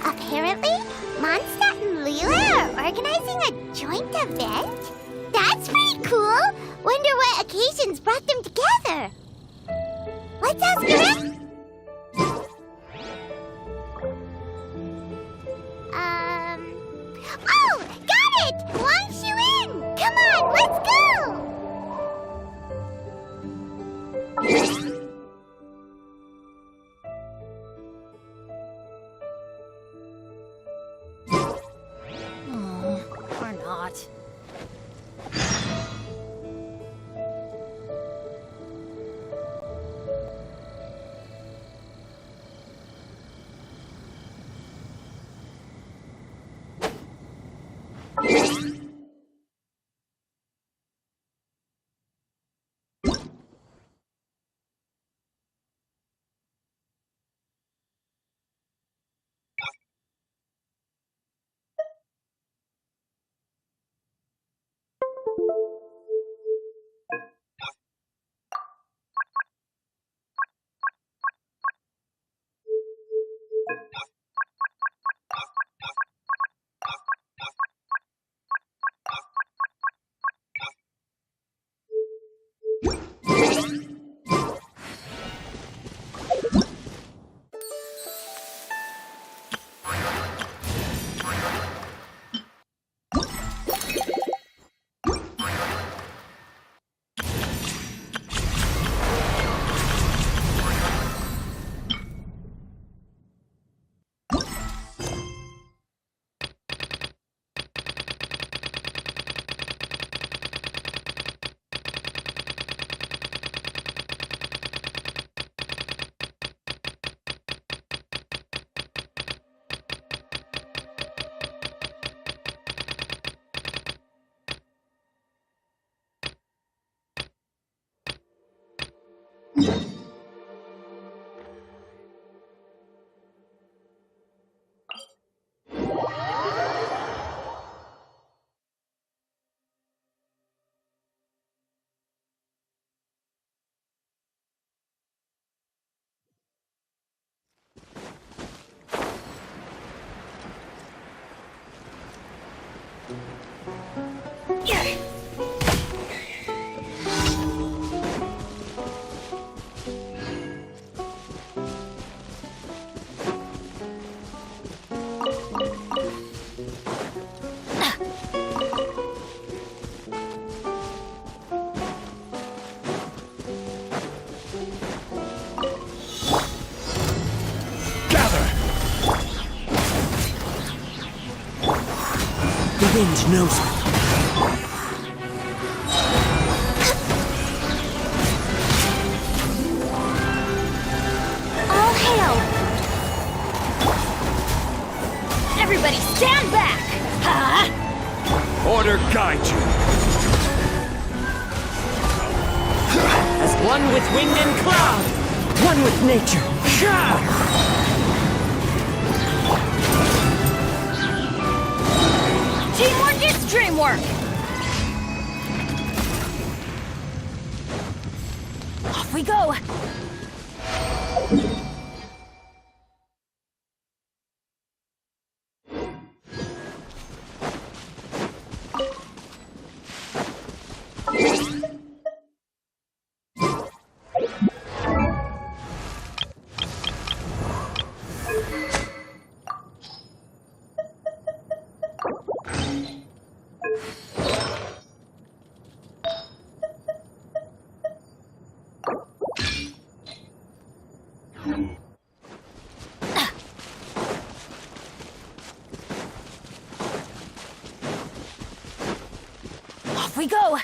Apparently, Mondstadt and Leela are organizing a joint event? That's pretty cool! Wonder what occasions brought them together? Let's ask her. Oh! Got it! Wang Shuin! Come on, let's go! Or not. The wind knows me. All hail! Everybody stand back! Huh? Order guide you. As one with wind and cloud, one with nature. Teamwork is dreamwork! Off we go! Off we go!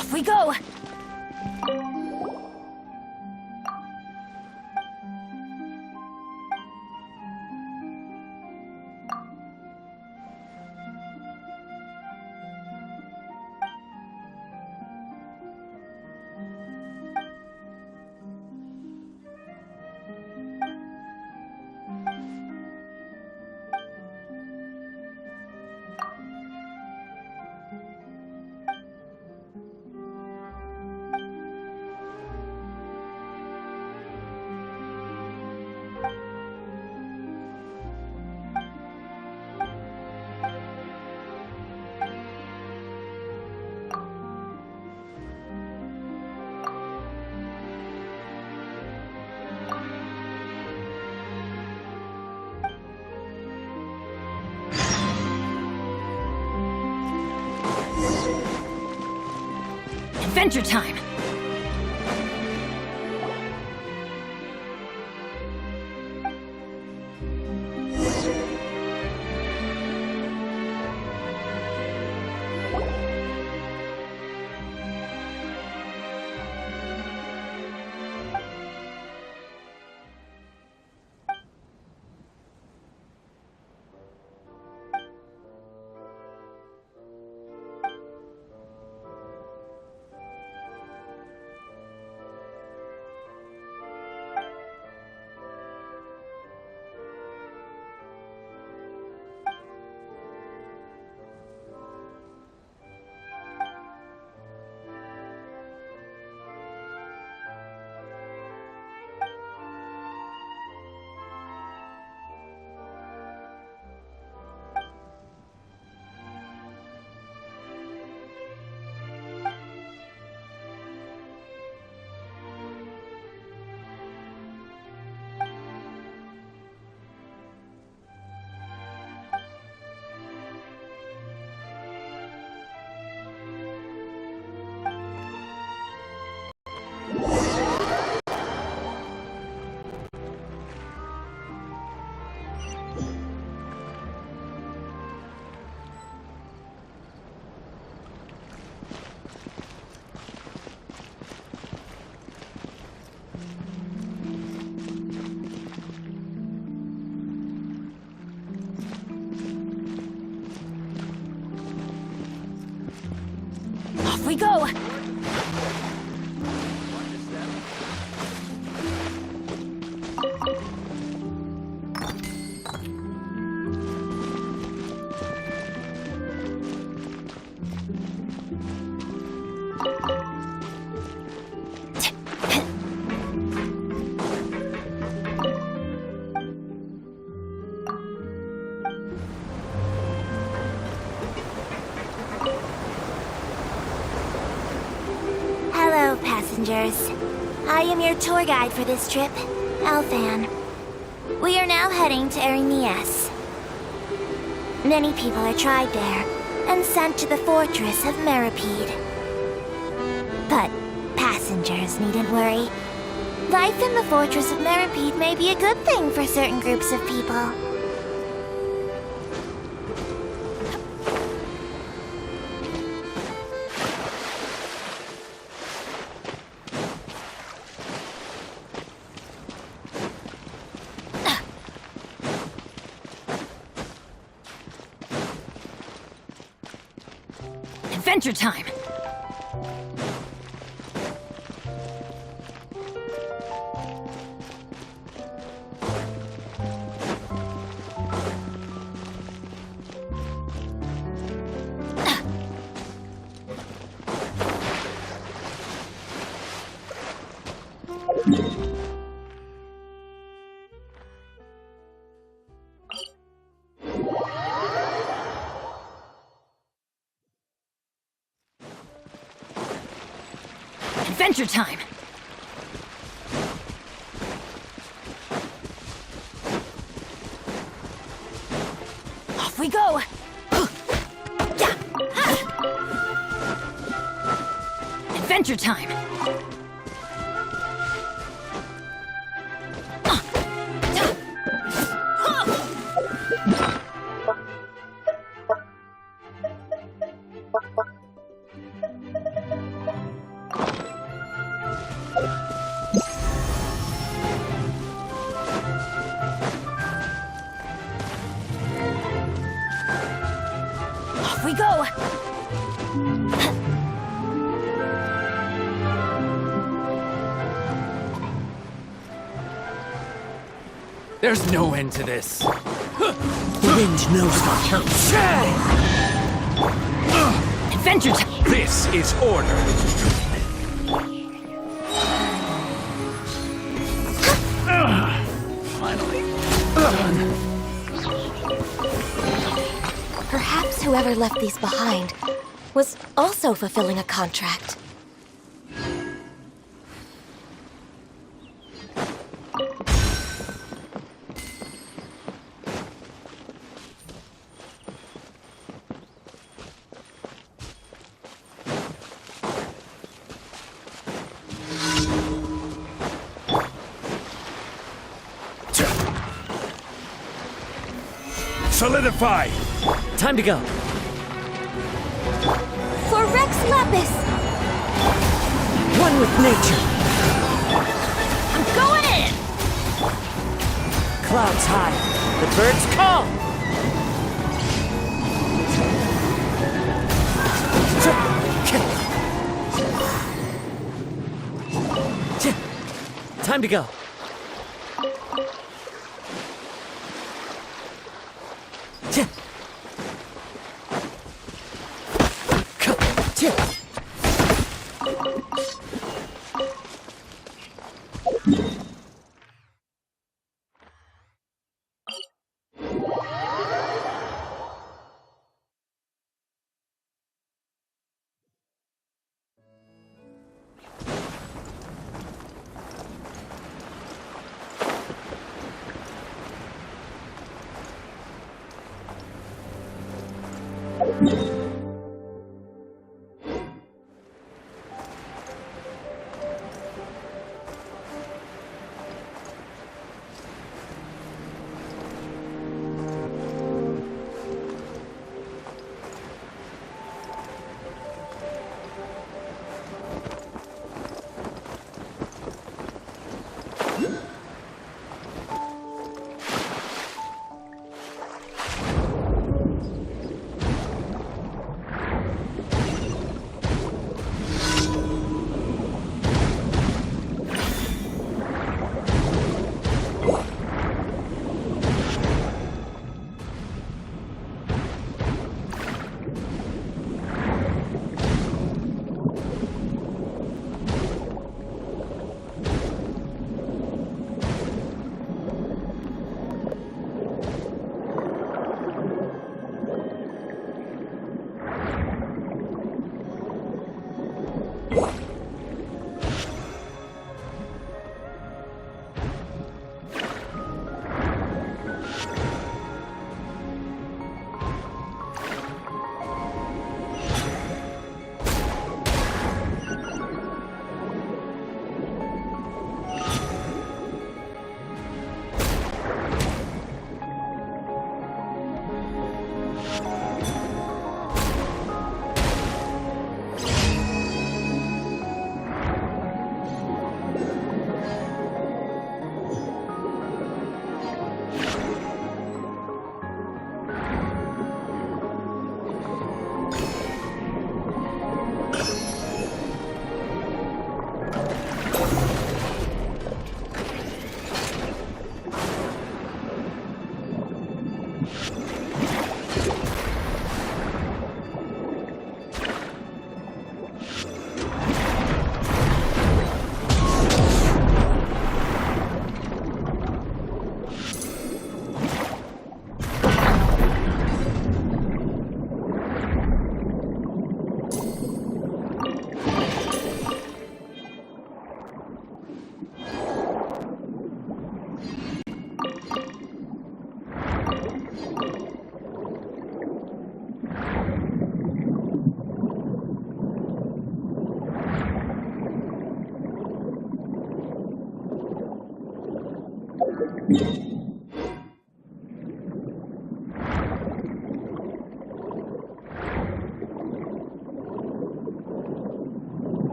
Off we go! Adventure time! go! Hello, passengers. I am your tour guide for this trip, Alfan. We are now heading to Erinias. Many people are tried there and sent to the fortress of Meripede. But passengers needn't worry. Life in the fortress of Meripede may be a good thing for certain groups of people. Adventure time! Adventure time! Off we go! Adventure time! Off we go! There's no end to this. The wind knows my counts. Adventure time! This is order. Finally. Perhaps whoever left these behind was also fulfilling a contract. Solidify! Time to go. For Rex Lapis! One with nature. I'm going in! Clouds high. The birds call. Time to go.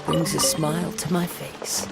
Brings a smile to my face.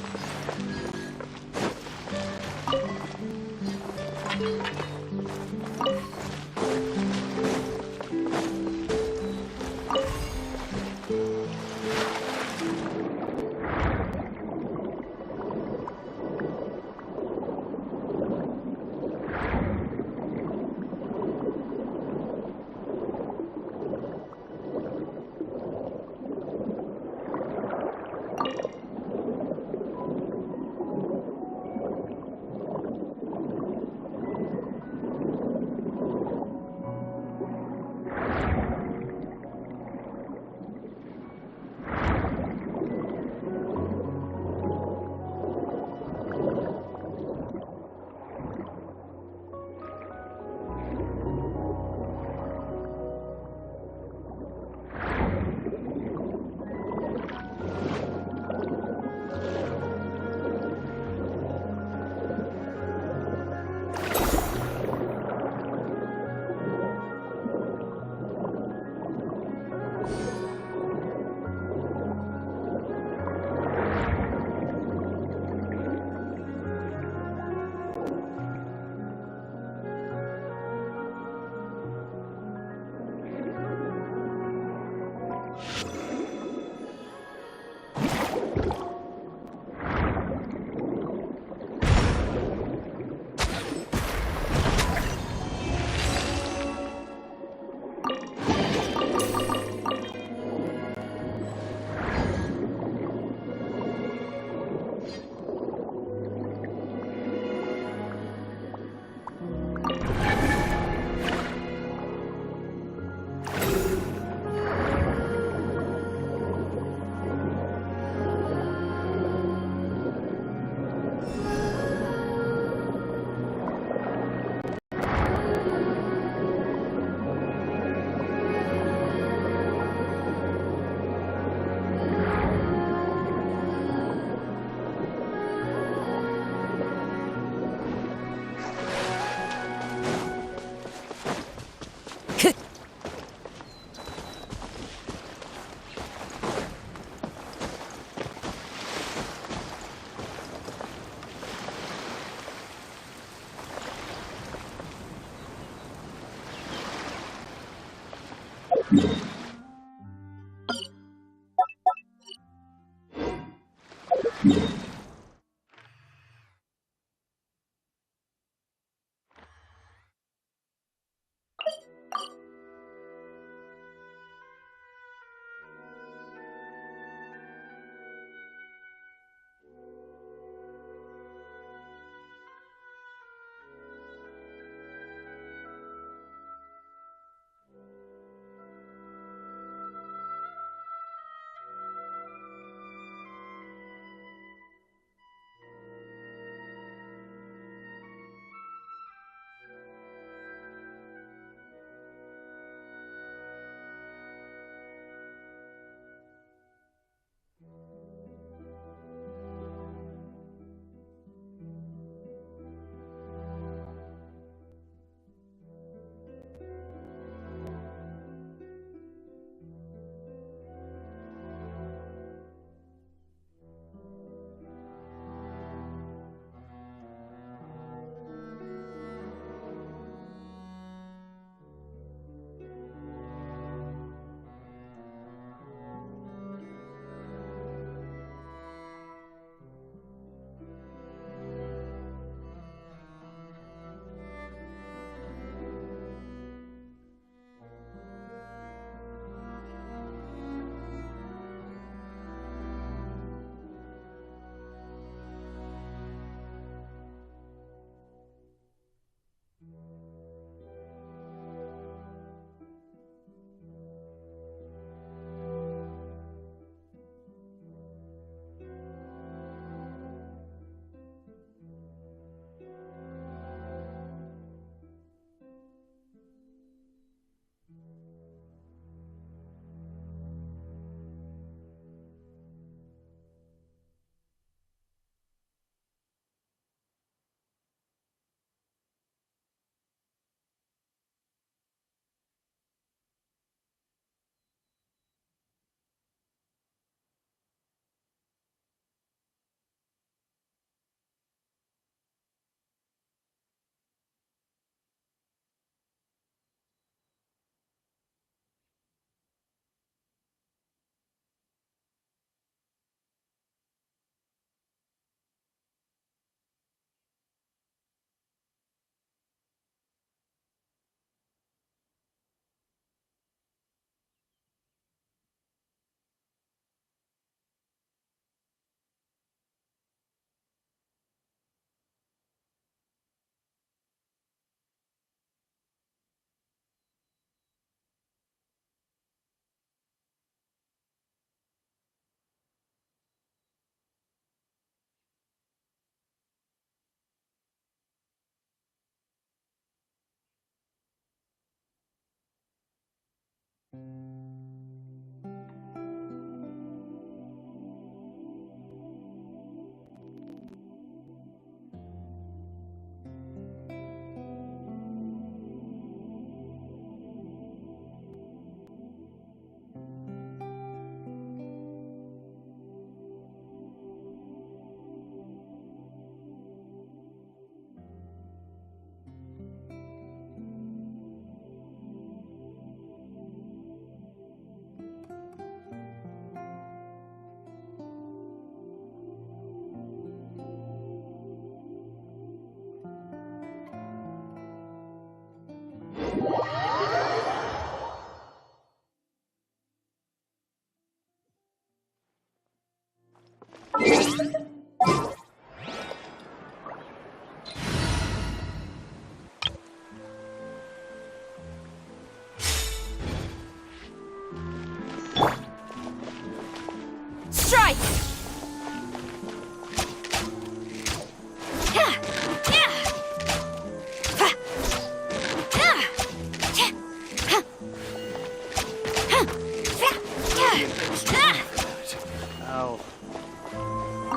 Strike!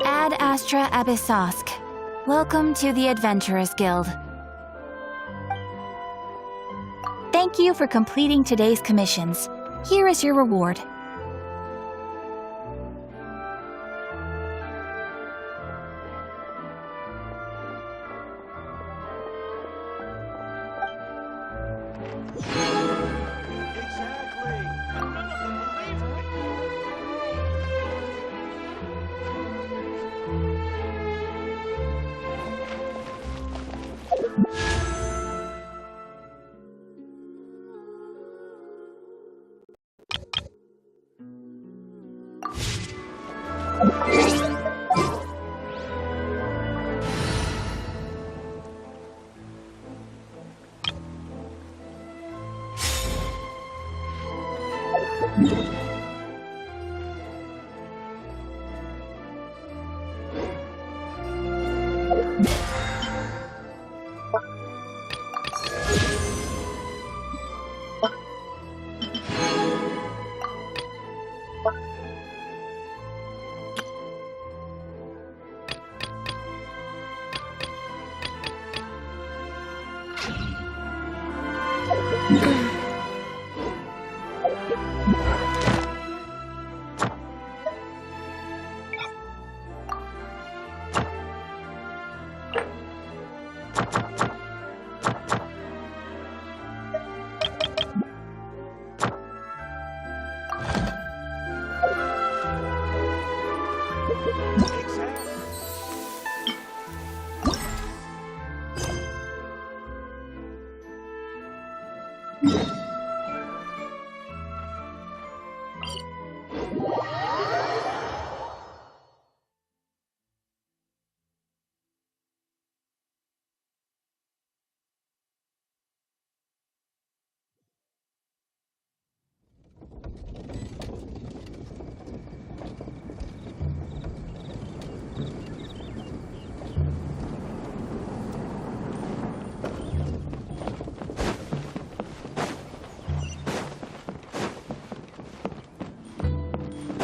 Ad Astra Abyssosk. Welcome to the Adventurers Guild. Thank you for completing today's commissions. Here is your reward.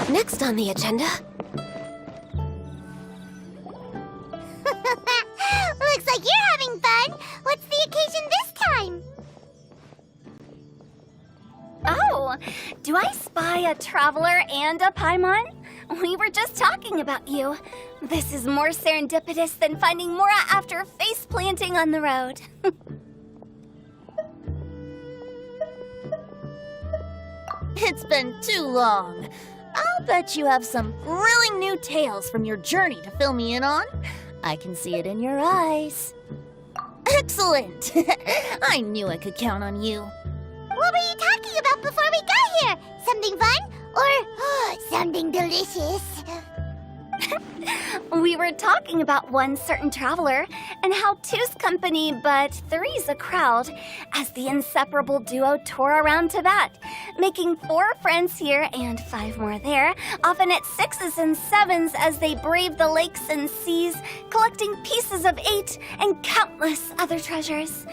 Next on the agenda, Looks like you're having fun. What's the occasion this time? Oh, do I spy a traveler and a Paimon? We were just talking about you. This is more serendipitous than finding Mora after face planting on the road. It's been too long. I'll bet you have some thrilling new tales from your journey to fill me in on. I can see it in your eyes. Excellent! I knew I could count on you. What were you talking about before we got here? Something fun? Or something delicious? We were talking about one certain traveler and how two's company but three's a crowd as the inseparable duo tore around Tibet, making 4 friends here and 5 more there, often at 6s and 7s as they braved the lakes and seas, collecting pieces of 8 and countless other treasures.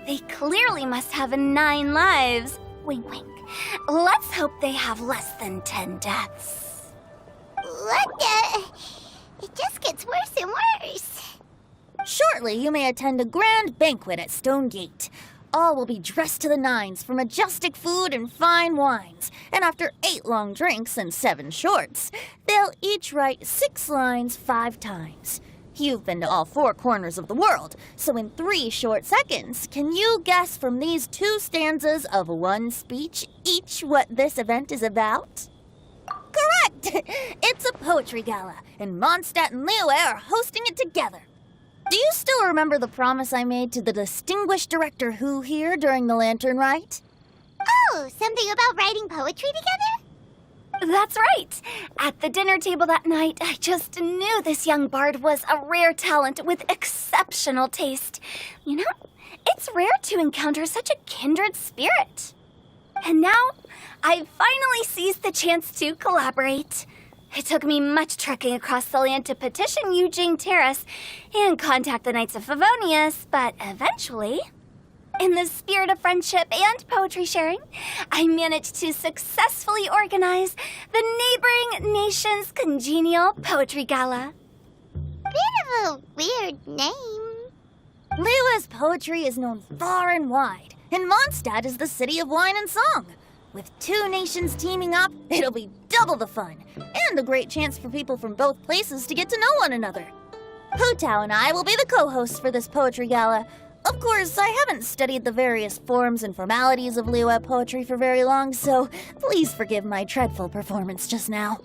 They clearly must have 9 lives. Wink, wink. Let's hope they have less than 10 deaths. What the? It just gets worse and worse. Shortly, you may attend a grand banquet at Stone Gate. All will be dressed to the nines for majestic food and fine wines. And after 8 long drinks and 7 shorts, they'll each write 6 lines 5 times. You've been to all 4 corners of the world, so in 3 short seconds, can you guess from these 2 stanzas of 1 speech each what this event is about? Correct! It's a poetry gala, and Mondstadt and Liyue are hosting it together. Do you still remember the promise I made to the distinguished director Hu here during the lantern rite? Oh, something about writing poetry together? That's right. At the dinner table that night, I just knew this young bard was a rare talent with exceptional taste. You know, it's rare to encounter such a kindred spirit. And now, I've finally seized the chance to collaborate. It took me much trekking across the land to petition Eugene Terrace and contact the Knights of Favonius, but eventually, in the spirit of friendship and poetry sharing, I managed to successfully organize the neighboring nation's congenial poetry gala. Bit of a weird name. Liua's poetry is known far and wide, and Mondstadt is the city of wine and song. With two nations teaming up, it'll be double the fun, and a great chance for people from both places to get to know one another. Hu Tao and I will be the co-hosts for this poetry gala. Of course, I haven't studied the various forms and formalities of Liyue poetry for very long, so please forgive my dreadful performance just now.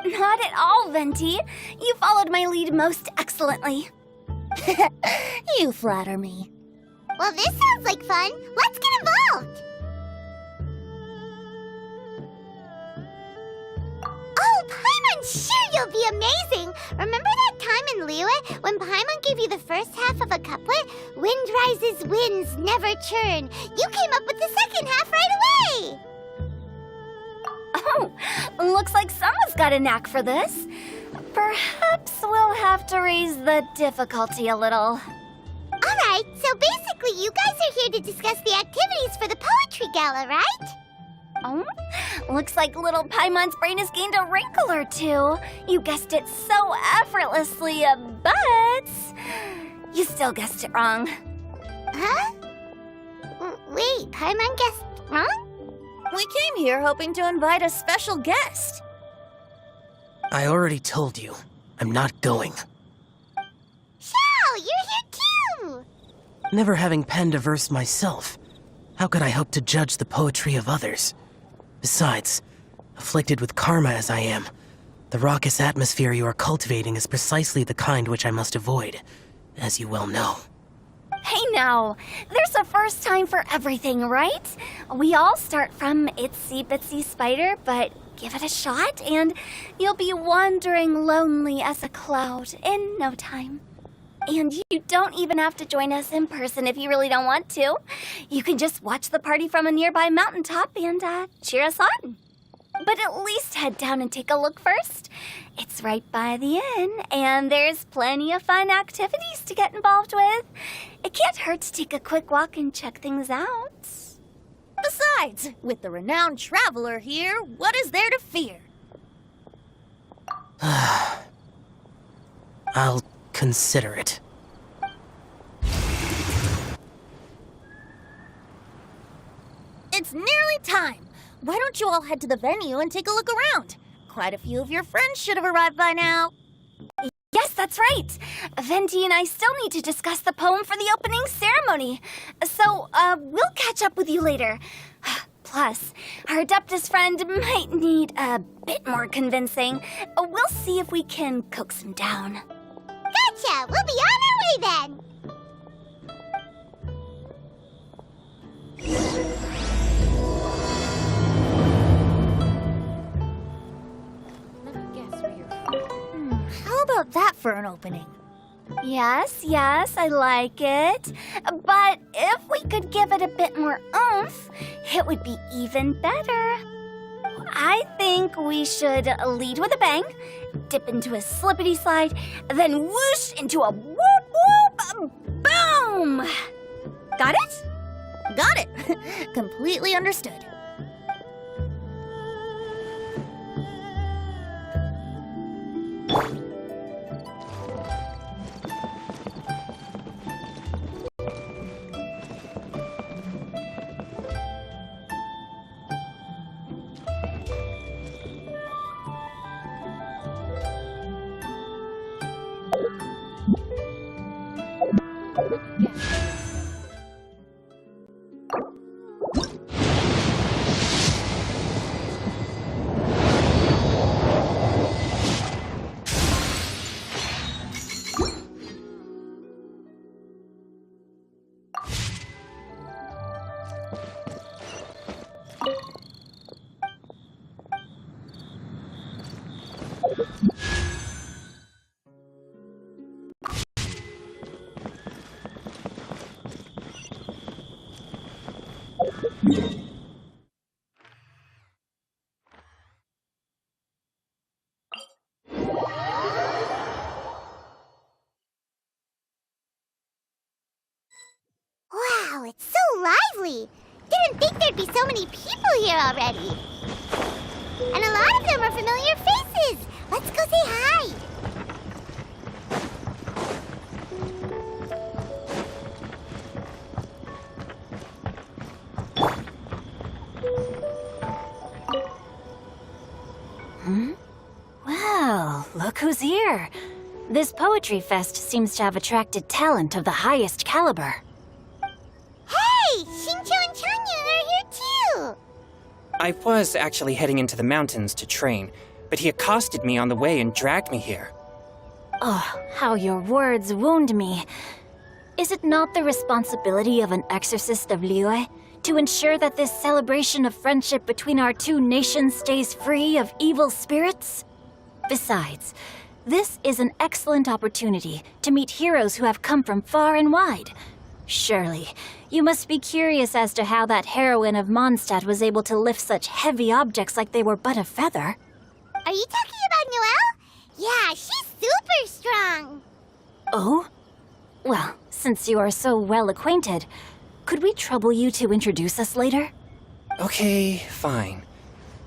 Not at all, Venti. You followed my lead most excellently. You flatter me. Well, this sounds like fun. Let's get involved. Oh, Paimon, sure you'll be amazing. Remember that time in Liyue when Paimon gave you the first half of a couplet? Wind rises, winds never churn. You came up with the second half right away. Oh, looks like someone's got a knack for this. Perhaps we'll have to raise the difficulty a little. All right, so basically you guys are here to discuss the activities for the poetry gala, right? Oh, looks like little Paimon's brain has gained a wrinkle or two. You guessed it so effortlessly, but you still guessed it wrong. Huh? Wait, Paimon guessed wrong? We came here hoping to invite a special guest. I already told you, I'm not going. Xiao, you're here too! Never having penned a verse myself, how could I hope to judge the poetry of others? Besides, afflicted with karma as I am, the raucous atmosphere you are cultivating is precisely the kind which I must avoid, as you well know. Hey now, there's a first time for everything, right? We all start from itsy bitsy spider, but give it a shot and you'll be wandering lonely as a cloud in no time. And you don't even have to join us in person if you really don't want to. You can just watch the party from a nearby mountaintop and cheer us on. But at least head down and take a look first. It's right by the inn, and there's plenty of fun activities to get involved with. It can't hurt to take a quick walk and check things out. Besides, with the renowned traveler here, what is there to fear? I'll consider it. It's nearly time. Why don't you all head to the venue and take a look around? Quite a few of your friends should have arrived by now. Yes, that's right. Venti and I still need to discuss the poem for the opening ceremony. So, we'll catch up with you later. Plus, our Adeptus friend might need a bit more convincing. We'll see if we can coax him down. Gotcha! We'll be on our way then! How about that for an opening? Yes, I like it. But if we could give it a bit more oomph, it would be even better. I think we should lead with a bang, dip into a slippity slide, then whoosh into a whoop whoop boom! Got it? Got it. Completely understood. Wow, it's so lively! Didn't think there'd be so many people here already. And a lot of them are familiar faces. Let's go say hi. Well, look who's here. This poetry fest seems to have attracted talent of the highest caliber. Hey, Shincho and Chanya are here too. I was actually heading into the mountains to train, but he accosted me on the way and dragged me here. Oh, how your words wound me. Is it not the responsibility of an exorcist of Liyue to ensure that this celebration of friendship between our two nations stays free of evil spirits? Besides, this is an excellent opportunity to meet heroes who have come from far and wide. Surely, you must be curious as to how that heroine of Mondstadt was able to lift such heavy objects like they were but a feather. Are you talking about Noelle? Yeah, she's super strong. Oh? Well, since you are so well acquainted, could we trouble you to introduce us later? Okay, fine.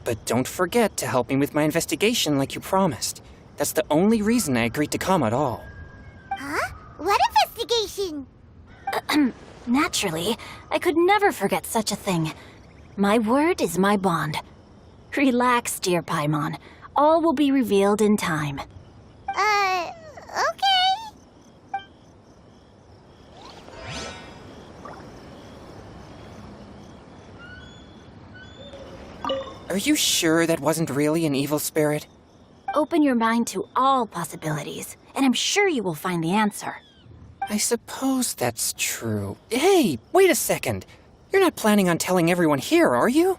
But don't forget to help me with my investigation like you promised. That's the only reason I agreed to come at all. Huh? What investigation? Naturally, I could never forget such a thing. My word is my bond. Relax, dear Paimon. All will be revealed in time. Okay. Are you sure that wasn't really an evil spirit? Open your mind to all possibilities, and I'm sure you will find the answer. I suppose that's true. Hey, wait a second. You're not planning on telling everyone here, are you?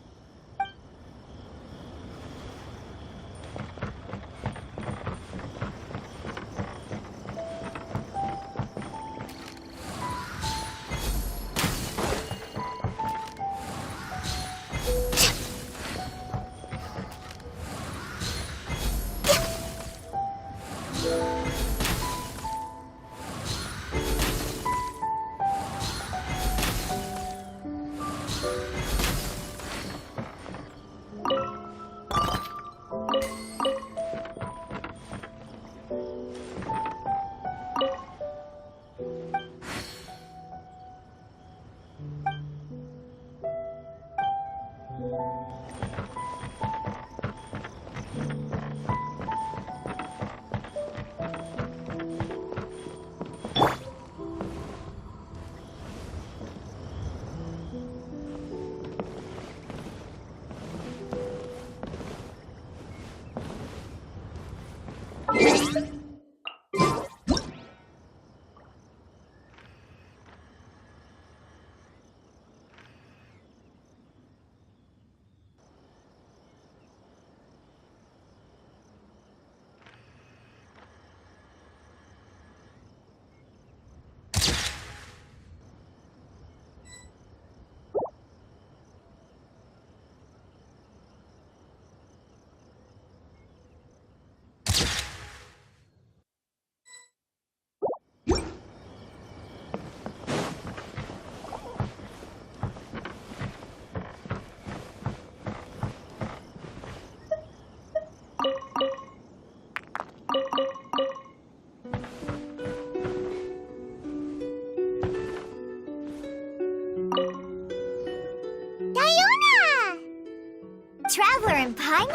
Traveler in Paimon?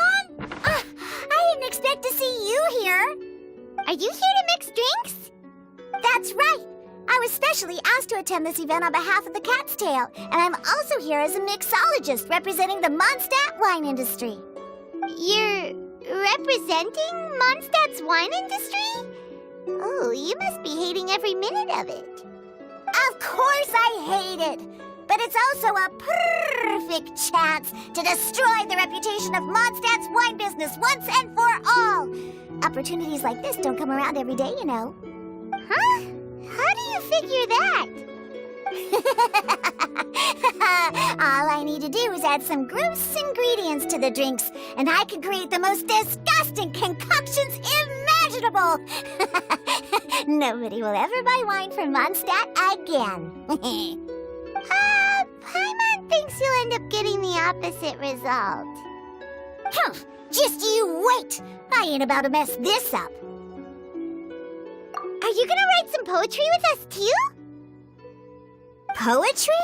I didn't expect to see you here. Are you here to mix drinks? That's right. I was specially asked to attend this event on behalf of the Cat's Tail, and I'm also here as a mixologist representing the Mondstadt wine industry. You're representing Mondstadt's wine industry? Oh, you must be hating every minute of it. Of course I hate it. but it's also a perfect chance to destroy the reputation of Mondstadt's wine business once and for all. Opportunities like this don't come around every day, you know. Huh? How do you figure that? All I need to do is add some gross ingredients to the drinks, and I can create the most disgusting concoctions imaginable. Nobody will ever buy wine from Mondstadt again. Paimon thinks you'll end up getting the opposite result. Just you wait! I ain't about to mess this up. Are you gonna write some poetry with us too? Poetry?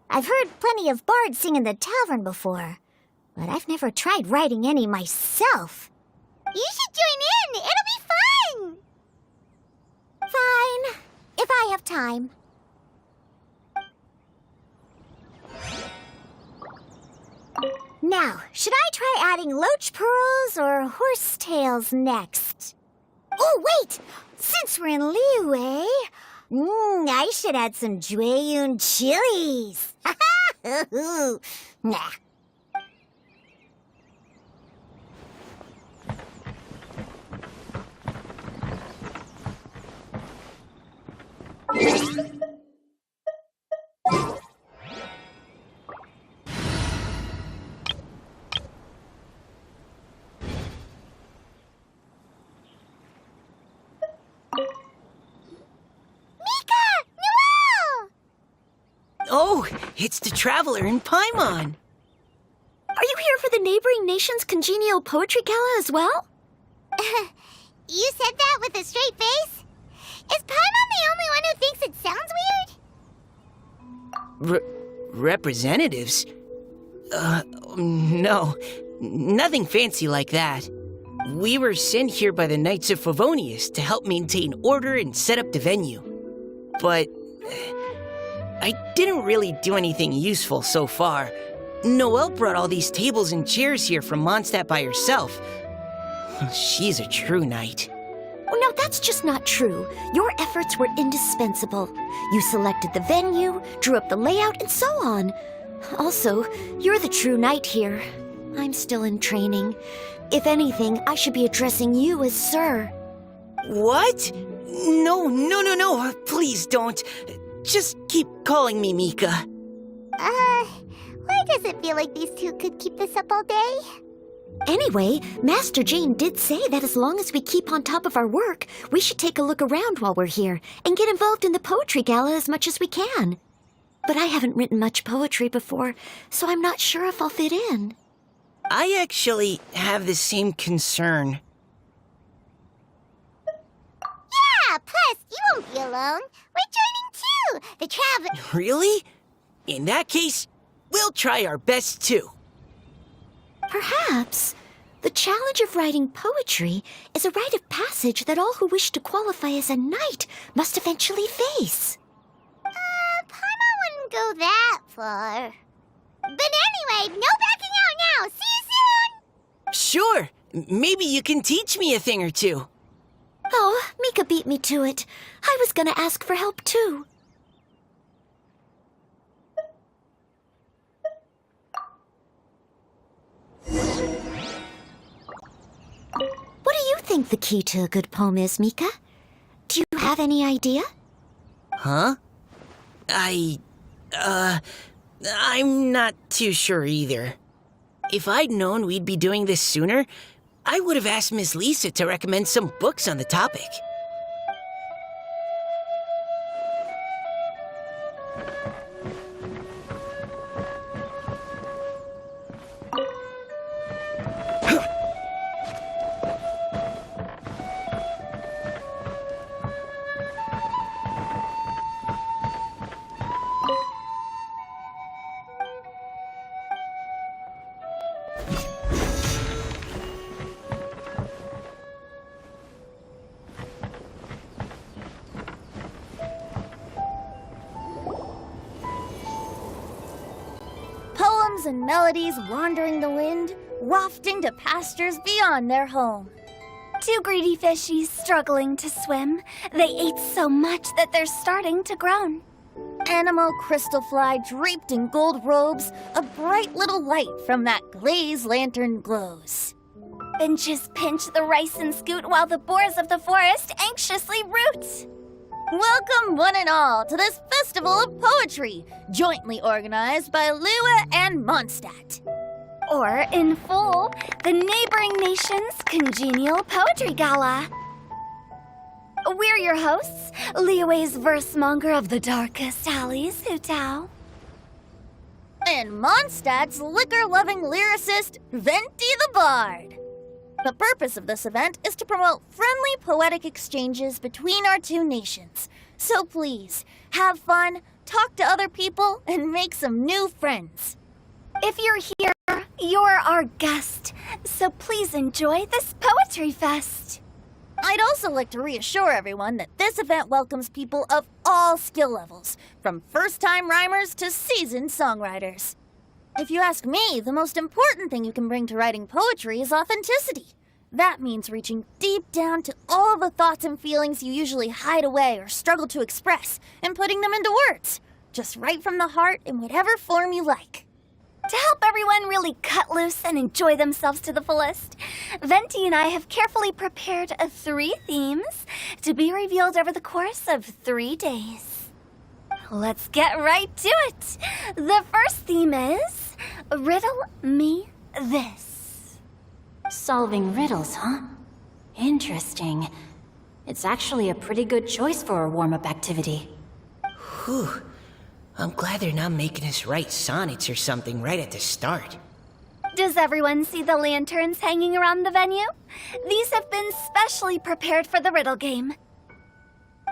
I've heard plenty of bards sing in the tavern before, but I've never tried writing any myself. You should join in! It'll be fun! Fine, if I have time. Now, should I try adding loach pearls or horse tails next? Oh, wait! Since we're in Liyue, I should add some Jueyun chilies. Nah. Oh, it's the Traveler in Paimon. Are you here for the neighboring nation's congenial poetry gala as well? You said that with a straight face? Is Paimon the only one who thinks it sounds weird? Representatives? No. Nothing fancy like that. We were sent here by the Knights of Favonius to help maintain order and set up the venue. But I didn't really do anything useful so far. Noelle brought all these tables and chairs here from Mondstadt by herself. She's a true knight. Oh, no, that's just not true. Your efforts were indispensable. You selected the venue, drew up the layout, and so on. Also, you're the true knight here. I'm still in training. If anything, I should be addressing you as Sir. What? No. Please don't. Just keep calling me Mika. Why does it feel like these two could keep this up all day? Anyway, Master Jane did say that as long as we keep on top of our work, we should take a look around while we're here and get involved in the poetry gala as much as we can. But I haven't written much poetry before, so I'm not sure if I'll fit in. I actually have the same concern. Yeah, plus, you won't be alone. We're joining too. The Really? In that case, we'll try our best too. Perhaps the challenge of writing poetry is a rite of passage that all who wish to qualify as a knight must eventually face. Paimon wouldn't go that far. But anyway, no backing out now. See you soon! Sure. Maybe you can teach me a thing or two. Oh, Mika beat me to it. I was gonna ask for help too. What do you think the key to a good poem is, Mika? Do you have any idea? Huh? I'm not too sure either. If I'd known we'd be doing this sooner, I would have asked Miss Lisa to recommend some books on the topic. And melodies wandering the wind, wafting to pastures beyond their home. Two greedy fishies struggling to swim. They ate so much that they're starting to groan. animal crystal fly draped in gold robes, a bright little light from that glazed lantern glows. Benches pinch the rice and scoot while the boars of the forest anxiously root. Welcome, one and all, to this festival of poetry, jointly organized by Lua and Mondstadt. Or, in full, the neighboring nation's congenial poetry gala. We're your hosts, Liyue's verse-monger of the darkest alleys, Hutao. And Mondstadt's liquor-loving lyricist, Venti the Bard. The purpose of this event is to promote friendly poetic exchanges between our two nations. So please, have fun, talk to other people, and make some new friends. If you're here, you're our guest, so please enjoy this poetry fest. I'd also like to reassure everyone that this event welcomes people of all skill levels, from first-time rhymers to seasoned songwriters. If you ask me, the most important thing you can bring to writing poetry is authenticity. That means reaching deep down to all the thoughts and feelings you usually hide away or struggle to express, and putting them into words, just right from the heart in whatever form you like. To help everyone really cut loose and enjoy themselves to the fullest, Venti and I have carefully prepared 3 themes to be revealed over the course of 3 days. Let's get right to it. The first theme is Riddle Me This. Solving riddles, huh? Interesting. It's actually a pretty good choice for a warm-up activity. Whew. I'm glad they're not making us write sonnets or something right at the start. Does everyone see the lanterns hanging around the venue? These have been specially prepared for the riddle game.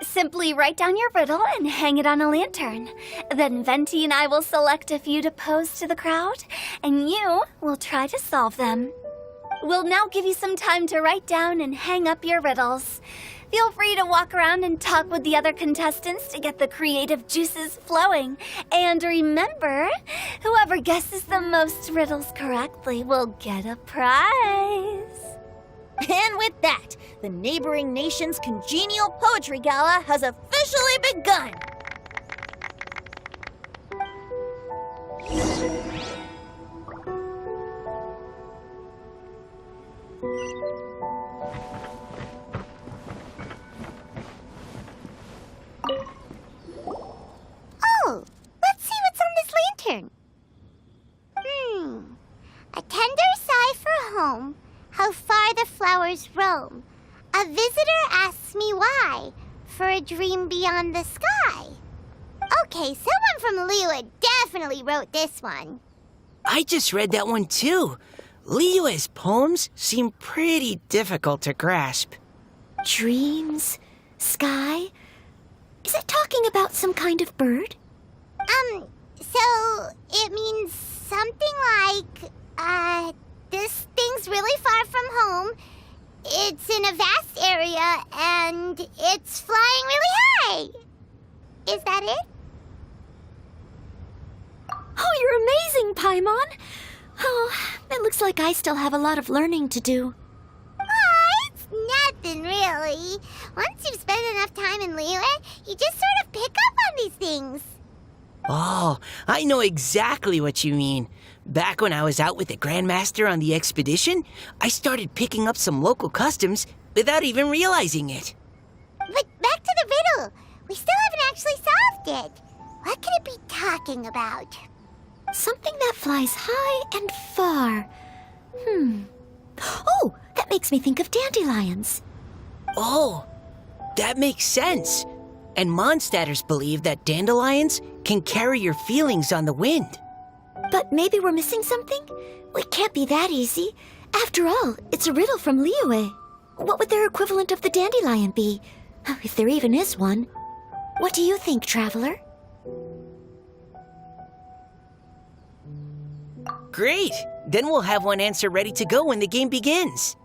Simply write down your riddle and hang it on a lantern. Then Venti and I will select a few to pose to the crowd, and you will try to solve them. We'll now give you some time to write down and hang up your riddles. Feel free to walk around and talk with the other contestants to get the creative juices flowing. And remember, whoever guesses the most riddles correctly will get a prize. And with that, the neighboring nation's congenial poetry gala has officially begun. Oh, let's see what's on this lantern. A tender sigh for home, how far the flowers roam. A visitor asks me why, for a dream beyond the sky. Okay, someone from Liyue definitely wrote this one. I just read that one too. Liyue's poems seem pretty difficult to grasp. Dreams? Sky? Is it talking about some kind of bird? So it means something like, this thing's really far from home. It's in a vast area, and it's flying really high. Is that it? Oh, you're amazing, Paimon! Oh, it looks like I still have a lot of learning to do. It's nothing, really. Once you've spent enough time in Liyue, you just sort of pick up on these things. Oh, I know exactly what you mean. Back when I was out with the Grandmaster on the expedition, I started picking up some local customs without even realizing it. But back to the riddle. We still haven't actually solved it. What could it be talking about? Something that flies high and far. Oh, that makes me think of dandelions. Oh, that makes sense. And Mondstadters believe that dandelions can carry your feelings on the wind. But maybe we're missing something? It can't be that easy. After all, it's a riddle from Liyue. What would their equivalent of the dandelion be? If there even is one. What do you think, Traveler? Great! Then we'll have one answer ready to go when the game begins.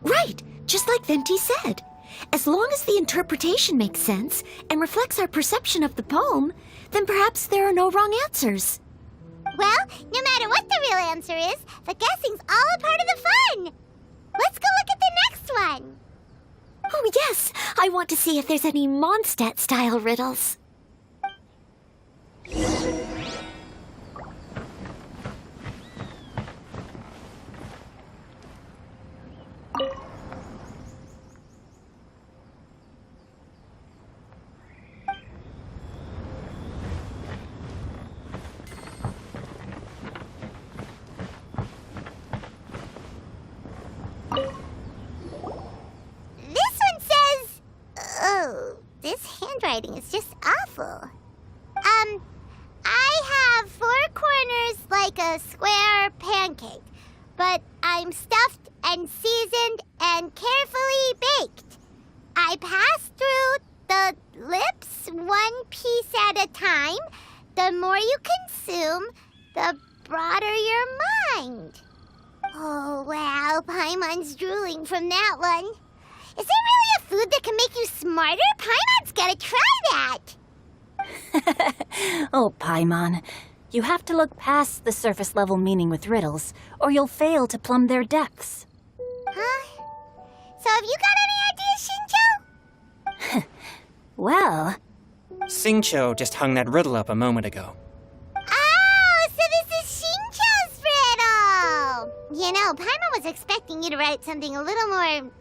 Right, just like Venti said. As long as the interpretation makes sense and reflects our perception of the poem, then perhaps there are no wrong answers. Well, no matter what the real answer is, the guessing's all a part of the fun. Let's go look at the next one. Oh yes, I want to see if there's any Mondstadt-style riddles. this handwriting is just awful. I have 4 corners like a square pancake, but I'm stuffed and seasoned and carefully baked. I pass through the lips 1 piece at a time. The more you consume, the broader your mind. Oh, wow, Paimon's drooling from that one. Is there really a food that can make you smarter? Paimon's gotta try that. Oh, Paimon. You have to look past the surface level meaning with riddles, or you'll fail to plumb their depths. Huh? So have you got any ideas, Shinjo? Well, Singcho just hung that riddle up a moment ago. Oh, so this is Shinjo's riddle! You know, Paimon was expecting you to write something a little more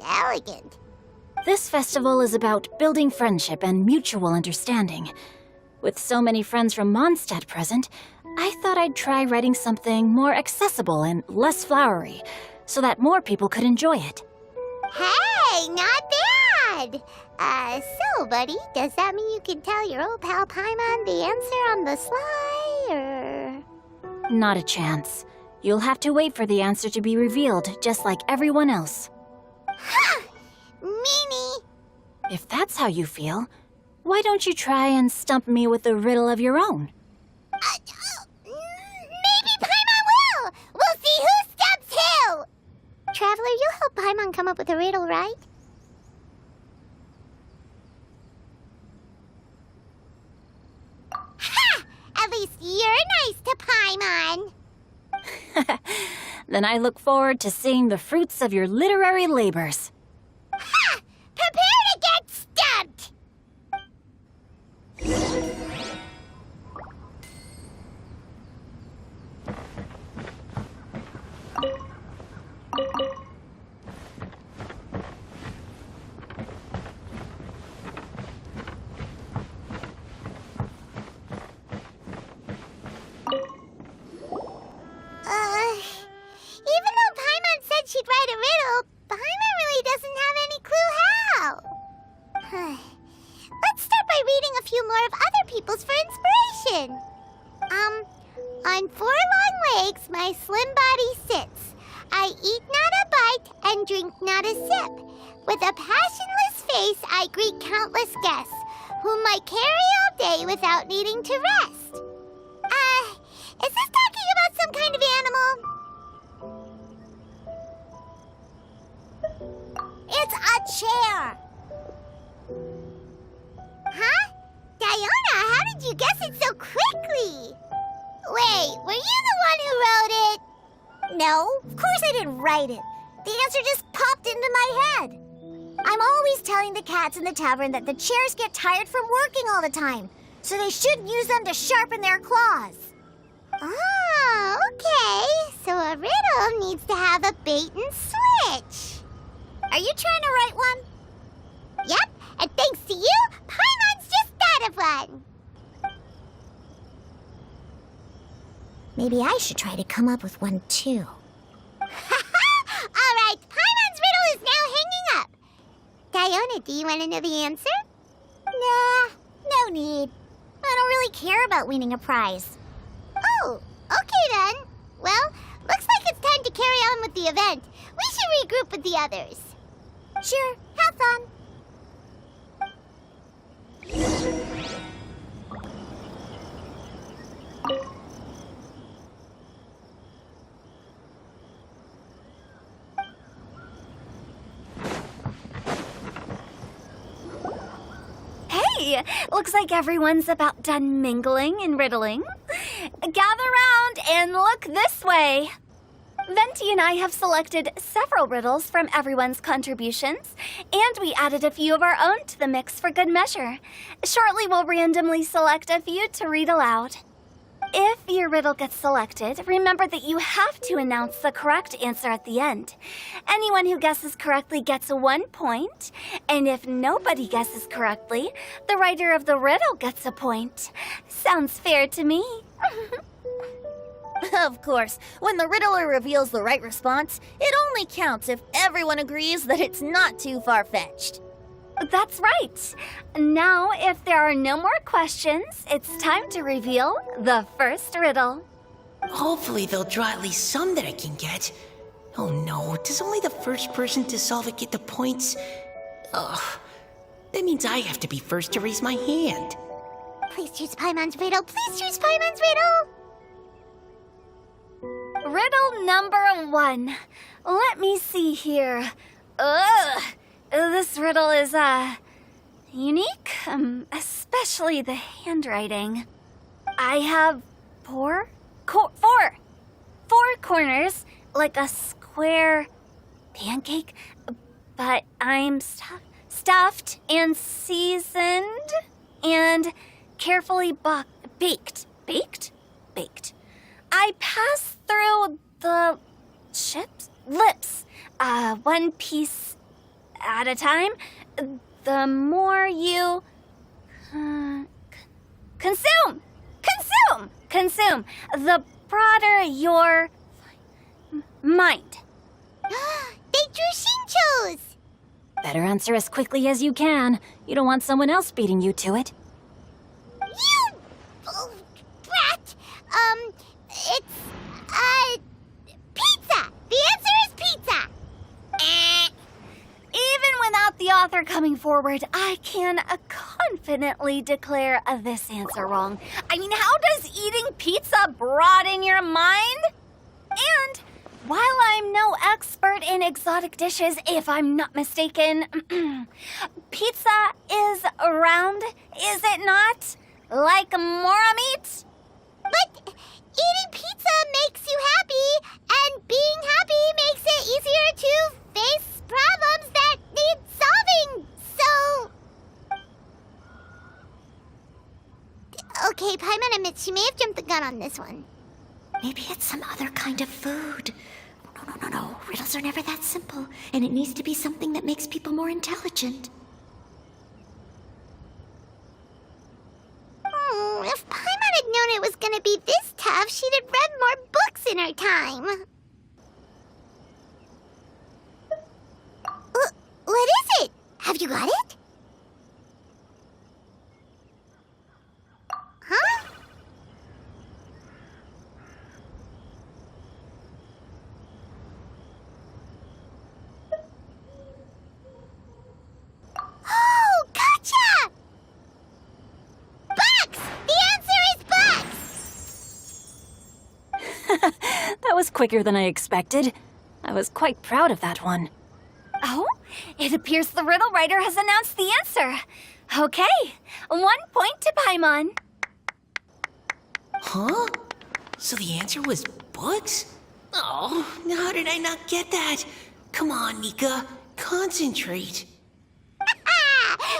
elegant. this festival is about building friendship and mutual understanding. With so many friends from Mondstadt present, I thought I'd try writing something more accessible and less flowery, so that more people could enjoy it. Hey, not bad! So, buddy, does that mean you can tell your old pal Paimon the answer on the sly, or...? Not a chance. You'll have to wait for the answer to be revealed, just like everyone else. Ha! Meanie! If that's how you feel, why don't you try and stump me with a riddle of your own? Maybe Paimon will! We'll see who stumps who! Traveler, you'll help Paimon come up with a riddle, right? Ha! At least you're nice to Paimon! Then I look forward to seeing the fruits of your literary labors. Ha! Prepare to get stumped! Even though Paimon said she'd write a riddle, Paimon really doesn't have any clue how. Let's start by reading a few more of other people's for inspiration. On 4 long legs, my slim body sits. I eat not a bite and drink not a sip. With a passionless face, I greet countless guests, whom I carry all day without needing to rest. Is this talking about some kind of animal? It's a chair. Huh? Diona, how did you guess it so quickly? Wait, were you the one who wrote it? No, of course I didn't write it. The answer just popped into my head. I'm always telling the cats in the tavern that the chairs get tired from working all the time, so they shouldn't use them to sharpen their claws. Oh, okay. So a riddle needs to have a bait and switch. Are you trying to write one? Yep, and thanks to you, Paimon's just thought of one. Maybe I should try to come up with one, too. All right, Paimon's riddle is now hanging up. Diona, do you want to know the answer? Nah, no need. I don't really care about winning a prize. Oh, okay then. Well, looks like it's time to carry on with the event. We should regroup with the others. Sure, have fun. Hey, looks like everyone's about done mingling and riddling. Gather round and look this way. Venti and I have selected several riddles from everyone's contributions, and we added a few of our own to the mix for good measure. Shortly, we'll randomly select a few to read aloud. If your riddle gets selected, remember that you have to announce the correct answer at the end. Anyone who guesses correctly gets 1 point, and if nobody guesses correctly, the writer of the riddle gets a point. Sounds fair to me. Of course, when the riddler reveals the right response, it only counts if everyone agrees that it's not too far-fetched. That's right. Now, if there are no more questions, it's time to reveal the first riddle. Hopefully they'll draw at least some that I can get. Oh no, does only the first person to solve it get the points? Ugh, that means I have to be first to raise my hand. Please choose Paimon's riddle. Please choose Paimon's riddle. Riddle number 1. Let me see here. Ugh, this riddle is, unique, especially the handwriting. I have four corners, like a square pancake, but I'm stuffed and seasoned and carefully baked. I pass through the lips, one piece at a time. The more you consume, the broader your mind. They drew Shinchos! Better answer as quickly as you can. You don't want someone else beating you to it. You brat! It's, pizza! The answer is pizza! Even without the author coming forward, I can confidently declare this answer wrong. I mean, how does eating pizza broaden your mind? And while I'm no expert in exotic dishes, if I'm not mistaken, pizza is round, is it not? Like mora meat? But eating pizza makes you happy, and being happy makes it easier to face problems that need solving, so... Okay, Paimon admits she may have jumped the gun on this one. Maybe it's some other kind of food. No. Riddles are never that simple, and it needs to be something that makes people more intelligent. If Paimon had known it was gonna be this tough, she'd have read more books in her time. What is it? Have you got it? Huh? Oh, gotcha! Bugs! The answer is bugs! That was quicker than I expected. I was quite proud of that one. Oh, it appears the riddle writer has announced the answer. Okay, 1 point to Paimon. Huh? So the answer was bugs? Oh, how did I not get that? Come on, Nika, concentrate.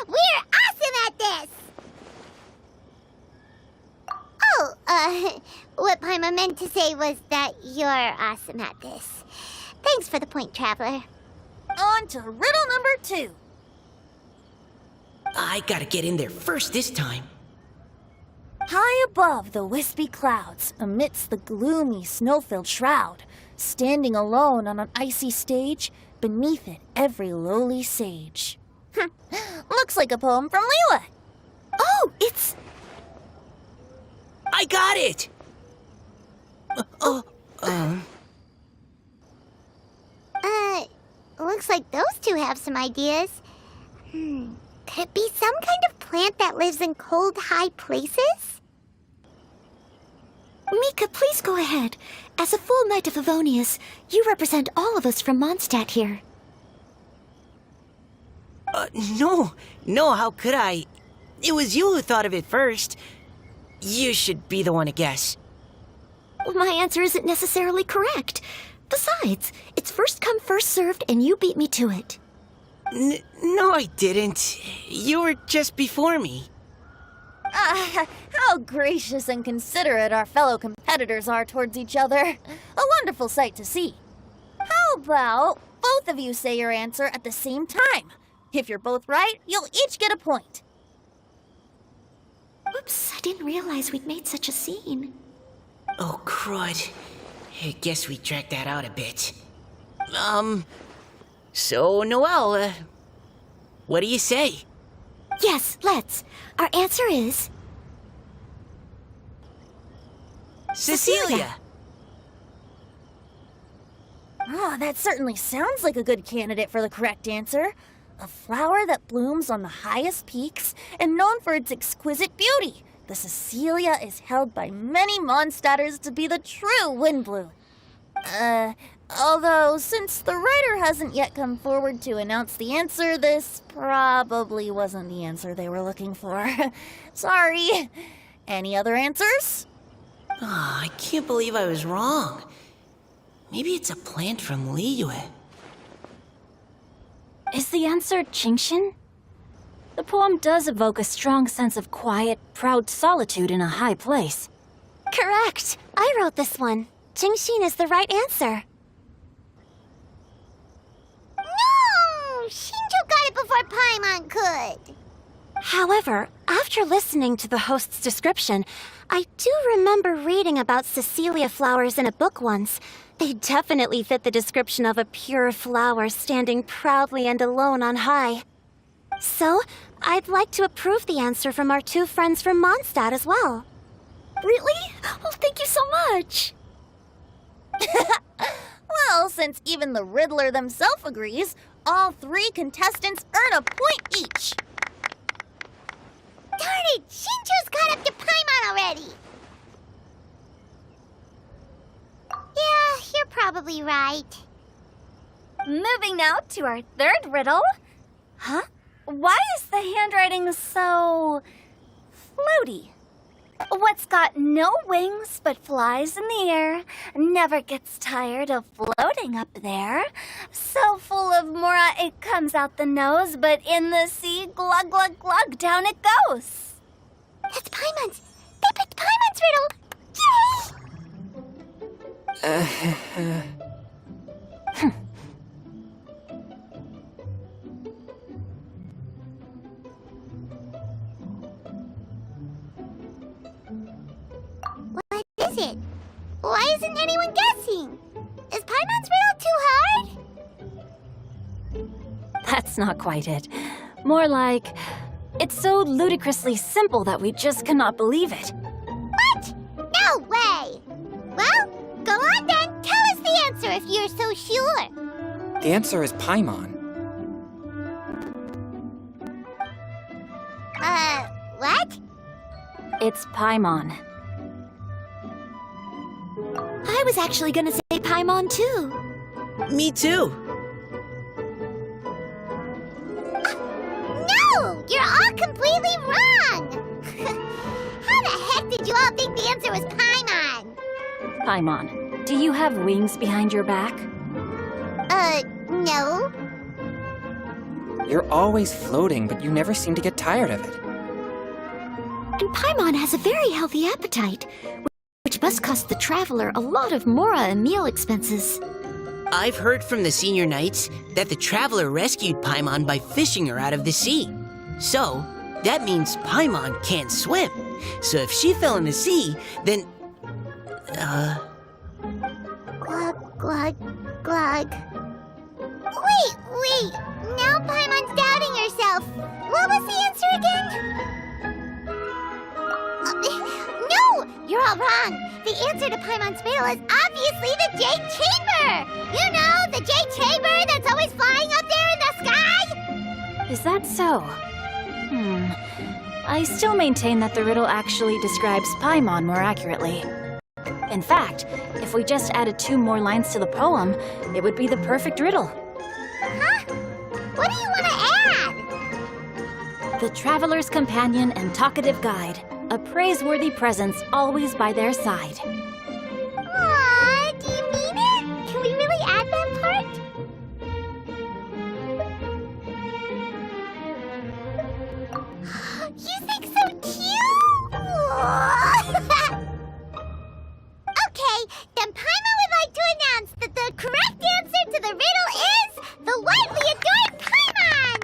We're awesome at this! Oh, what Paimon meant to say was that you're awesome at this. Thanks for the point, Traveler. On to riddle number 2. I gotta get in there first this time. High above the wispy clouds, amidst the gloomy snow-filled shroud, standing alone on an icy stage, beneath it every lowly sage. Looks like a poem from Liyue. Oh, it's... I got it! Looks like those two have some ideas. Could it be some kind of plant that lives in cold, high places? Mika, please go ahead. As a full Knight of Favonius, you represent all of us from Mondstadt here. No, how could I? It was you who thought of it first. You should be the one to guess. My answer isn't necessarily correct. Besides, it's first come, first served, and you beat me to it. No, I didn't. You were just before me. How gracious and considerate our fellow competitors are towards each other. A wonderful sight to see. How about both of you say your answer at the same time? If you're both right, you'll each get a point. Oops, I didn't realize we'd made such a scene. Oh, crud. I guess we dragged that out a bit. So, Noelle, What do you say? Yes, let's. Our answer is Cecilia! Oh, that certainly sounds like a good candidate for the correct answer. A flower that blooms on the highest peaks and known for its exquisite beauty. The Cecilia is held by many Mondstadters to be the true Windblue. Although, since the writer hasn't yet come forward to announce the answer, this probably wasn't the answer they were looking for. Sorry. Any other answers? Oh, I can't believe I was wrong. Maybe it's a plant from Liyue. Is the answer Qingshin? The poem does evoke a strong sense of quiet, proud solitude in a high place. Correct. I wrote this one. Qingshin is the right answer. No! Shinjo got it before Paimon could. However, after listening to the host's description, I do remember reading about Cecilia flowers in a book once. They definitely fit the description of a pure flower standing proudly and alone on high. So, I'd like to approve the answer from our two friends from Mondstadt as well. Really? Oh, thank you so much. Well, since even the Riddler themselves agrees, all three contestants earn a point each. Darn it! Shinjo's caught up to Paimon already! Yeah, you're probably right. Moving now to our third riddle. Huh? Why is the handwriting so floaty? What's got no wings but flies in the air, never gets tired of floating up there. So full of mora it comes out the nose, but in the sea, glug glug glug, down it goes. That's Paimon's! They picked Paimon's riddle! Yay! What is it? Why isn't anyone guessing? Is Paimon's riddle too hard? That's not quite it. More like, it's so ludicrously simple that we just cannot believe it. What? No way! Well, go on then. Tell us the answer if you're so sure. The answer is Paimon. What? It's Paimon. I was actually gonna say Paimon too. Me too. No! You're all completely wrong! How the heck did you all think the answer was Paimon? Paimon, do you have wings behind your back? No. You're always floating, but you never seem to get tired of it. And Paimon has a very healthy appetite, which must cost the traveler a lot of mora and meal expenses. I've heard from the senior knights that the traveler rescued Paimon by fishing her out of the sea. So, that means Paimon can't swim. So if she fell in the sea, then... Glug, glug, glug. Wait! Now Paimon's doubting herself. What was the answer again? No! You're all wrong. The answer to Paimon's riddle is obviously the Jade Chamber! You know, the Jade Chamber that's always flying up there in the sky? Is that so? I still maintain that the riddle actually describes Paimon more accurately. In fact, if we just added 2 more lines to the poem, it would be the perfect riddle. Huh? What do you want to add? The traveler's companion and talkative guide, a praiseworthy presence always by their side. Aw, do you mean it? Can we really add that part? You think so cute? Okay, then Paimon would like to announce that the correct answer to the riddle is the widely adored Paimon!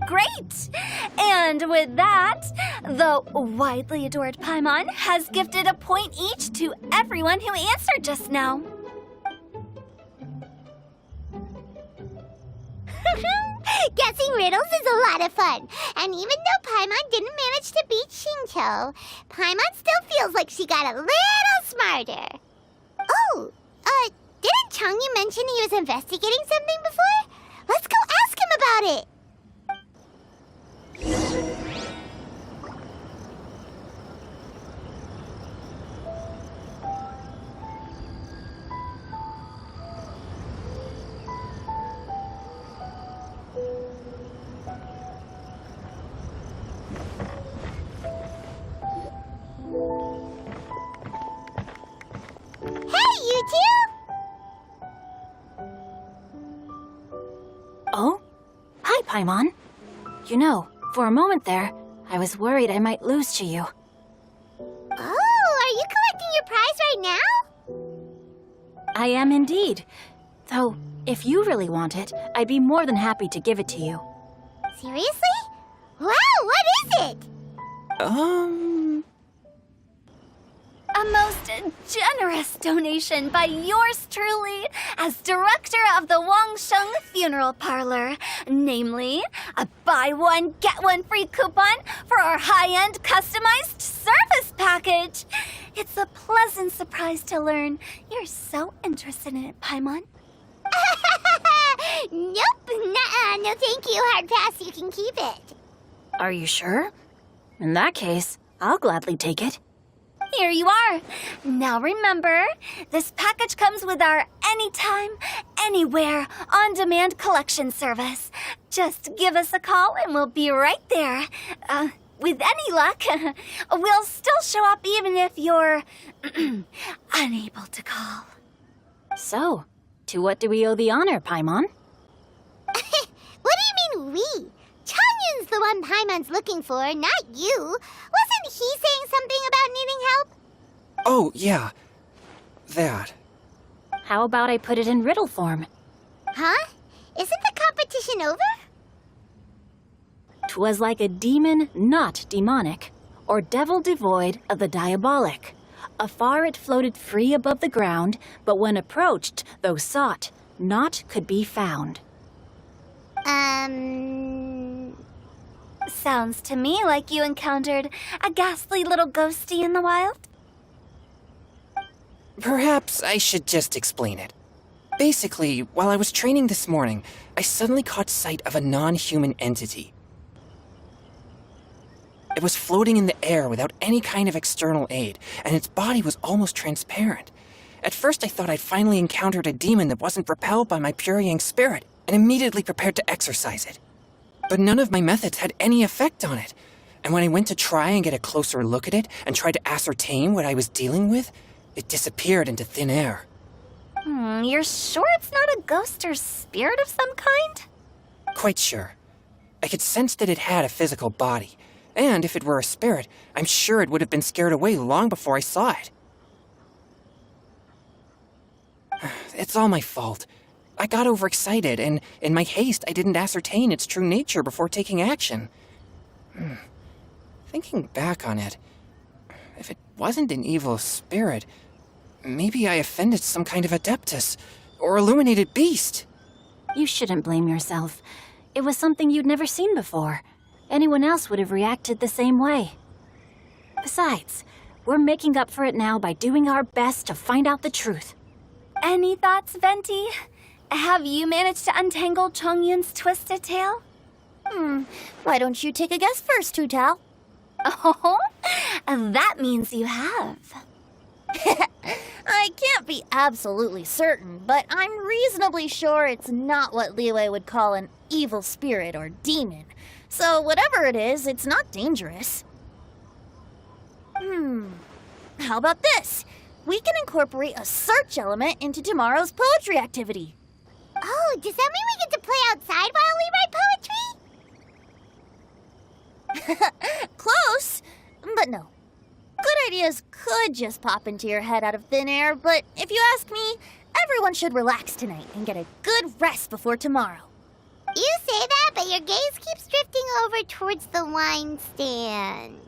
Great! And with that, the widely adored Paimon has gifted a point each to everyone who answered just now. Guessing riddles is a lot of fun. And even though Paimon didn't manage to beat Shinto, Paimon still feels like she got a little smarter. Oh, didn't Changyu mention he was investigating something before? Let's go ask him about it. Hey, you two! Oh? Hi, Paimon. You know, for a moment there, I was worried I might lose Chiyu. Oh, are you collecting your prize right now? I am indeed. Though, if you really want it, I'd be more than happy to give it to you. Seriously? Wow, what is it? A most generous donation by yours truly as director of the Wangsheng Funeral Parlor. Namely, a buy one, get one free coupon for our high-end customized service package. It's a pleasant surprise to learn you're so interested in it, Paimon. Nope, nuh-uh, no thank you, hard pass, you can keep it. Are you sure? In that case, I'll gladly take it. Here you are. Now remember, this package comes with our anytime, anywhere, on-demand collection service. Just give us a call and we'll be right there. With any luck, we'll still show up even if you're unable to call. So, to what do we owe the honor, Paimon? What do you mean we? Changyun's the one Paimon's looking for, not you. Wasn't he saying something about needing help? Oh, yeah. That. How about I put it in riddle form? Huh? Isn't the competition over? 'Twas like a demon not demonic, or devil devoid of the diabolic. Afar it floated free above the ground, but when approached, though sought, naught could be found. Sounds to me like you encountered a ghastly little ghosty in the wild. Perhaps I should just explain it. Basically, while I was training this morning, I suddenly caught sight of a non-human entity. It was floating in the air without any kind of external aid, and its body was almost transparent. At first I thought I'd finally encountered a demon that wasn't repelled by my purifying spirit, and immediately prepared to exorcise it. But none of my methods had any effect on it, and when I went to try and get a closer look at it and tried to ascertain what I was dealing with, it disappeared into thin air. You're sure it's not a ghost or spirit of some kind? Quite sure. I could sense that it had a physical body, and if it were a spirit, I'm sure it would have been scared away long before I saw it. It's all my fault. I got overexcited, and in my haste, I didn't ascertain its true nature before taking action. Thinking back on it, if it wasn't an evil spirit, maybe I offended some kind of adeptus or illuminated beast. You shouldn't blame yourself. It was something you'd never seen before. Anyone else would have reacted the same way. Besides, we're making up for it now by doing our best to find out the truth. Any thoughts, Venti? Have you managed to untangle Chongyun's twisted tail? Why don't you take a guess first, Tutao? Oh, that means you have. I can't be absolutely certain, but I'm reasonably sure it's not what Liyue would call an evil spirit or demon. So whatever it is, it's not dangerous. How about this? We can incorporate a search element into tomorrow's poetry activity. Oh, does that mean we get to play outside while we write poetry? Close, but no. Good ideas could just pop into your head out of thin air, but if you ask me, everyone should relax tonight and get a good rest before tomorrow. You say that, but your gaze keeps drifting over towards the wine stand.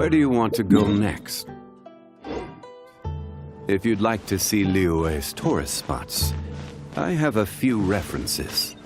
Where do you want to go next? If you'd like to see Liyue's tourist spots, I have a few references.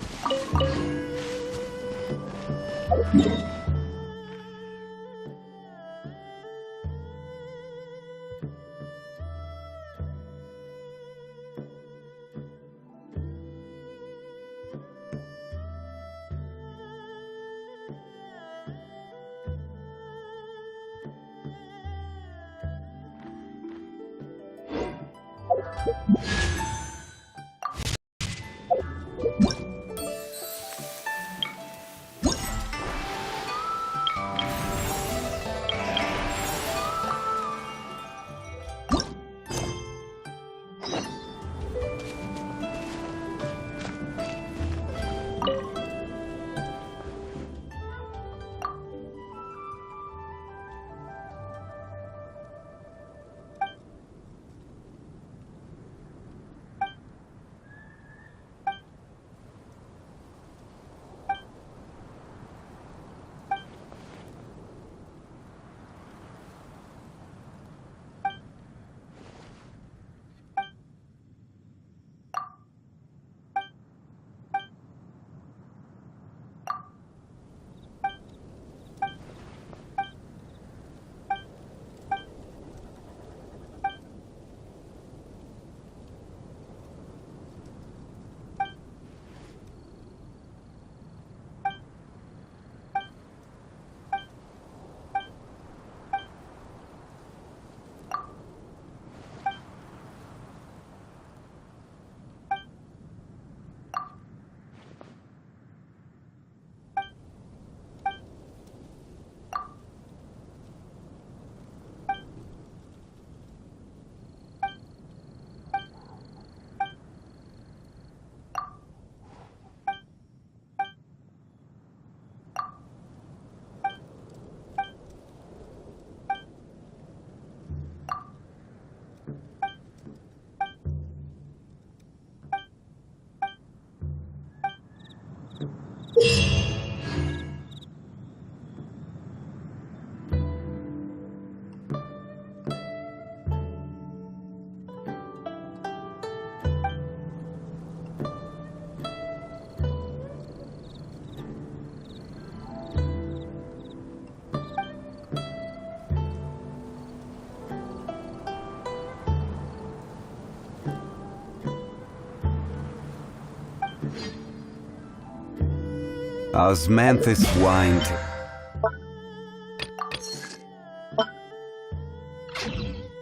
Osmanthus wine.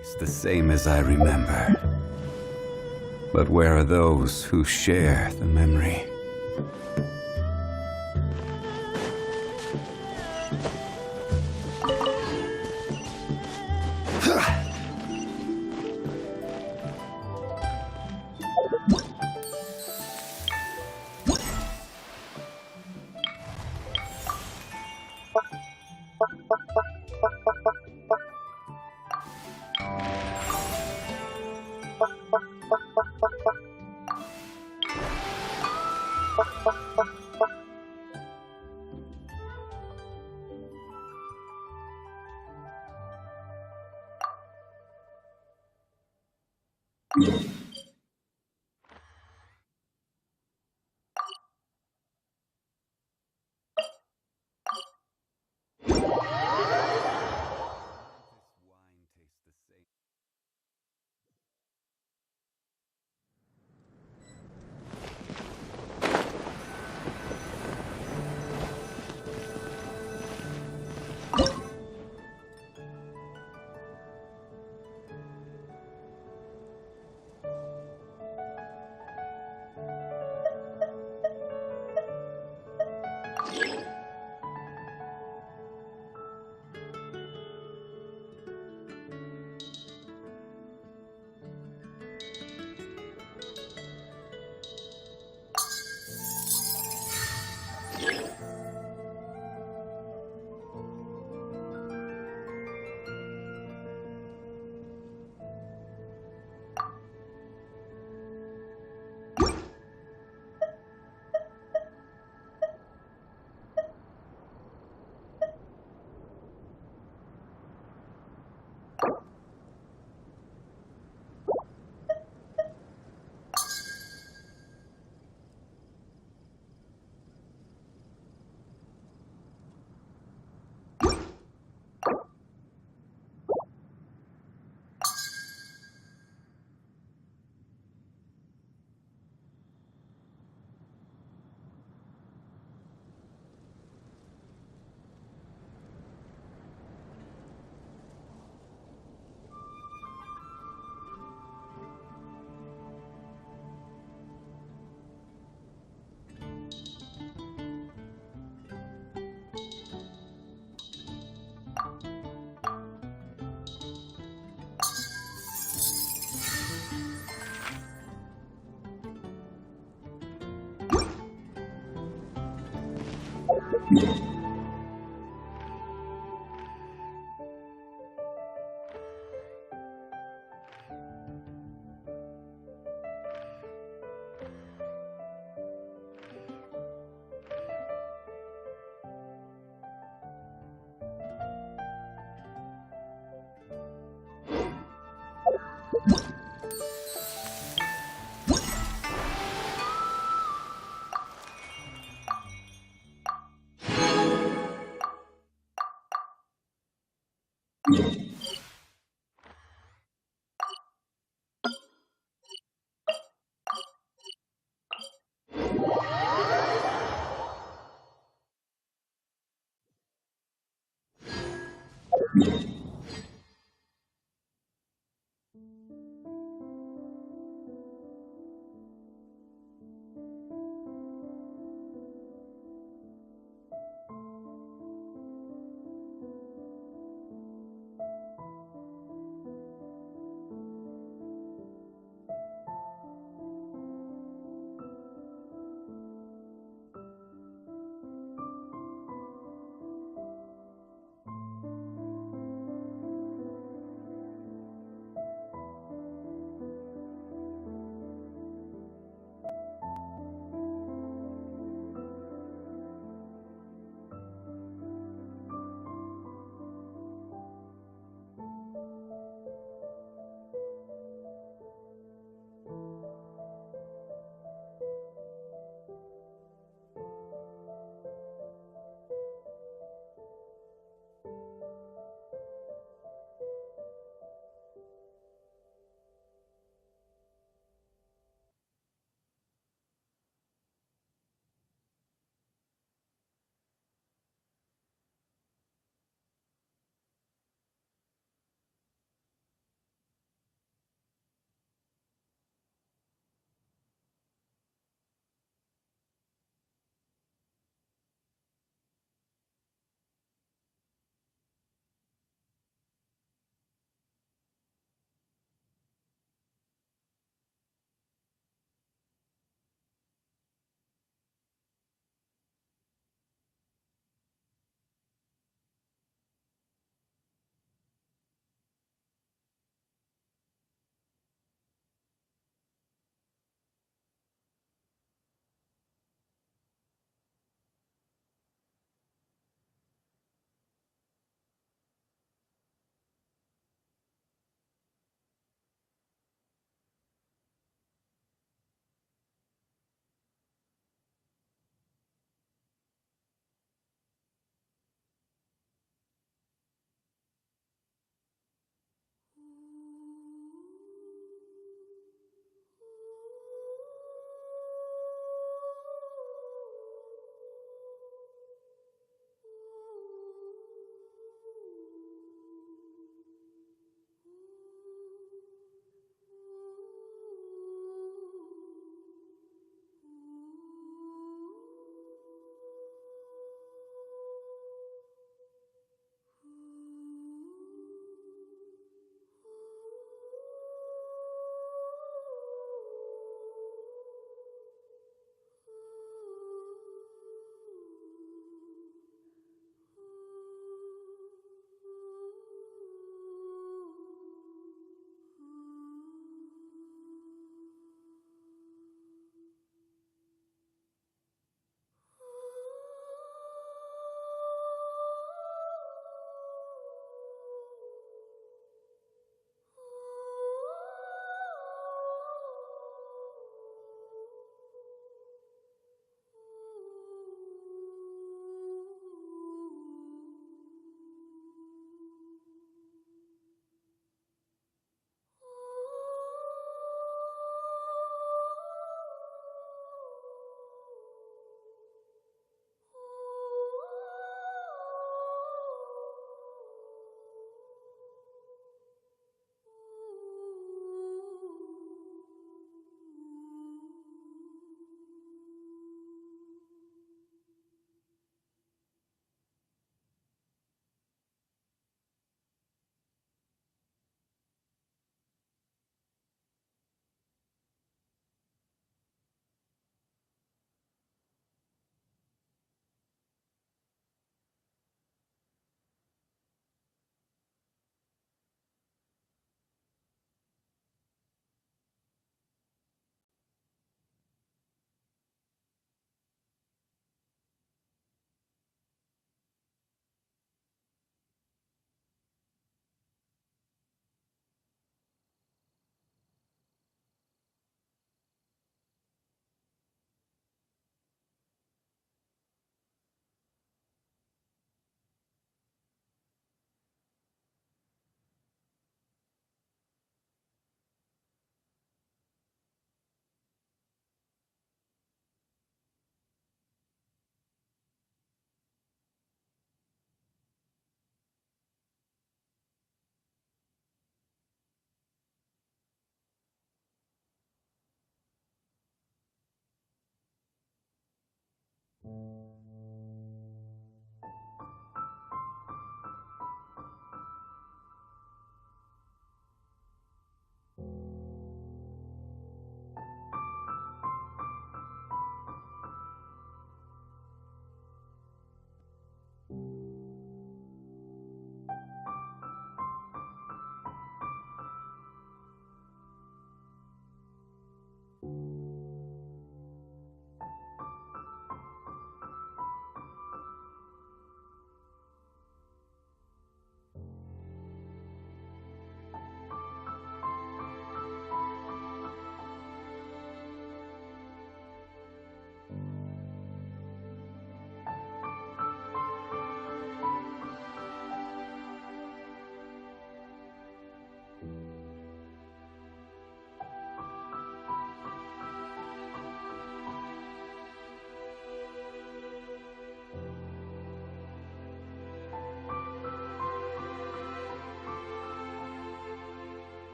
It's the same as I remember. But where are those who share the memory?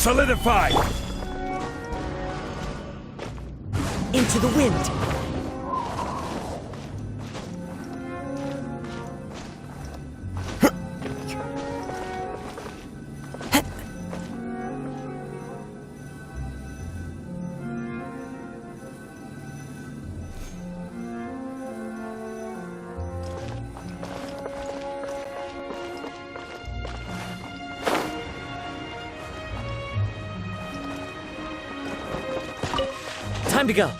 Solidify! Into the wind! Time to go.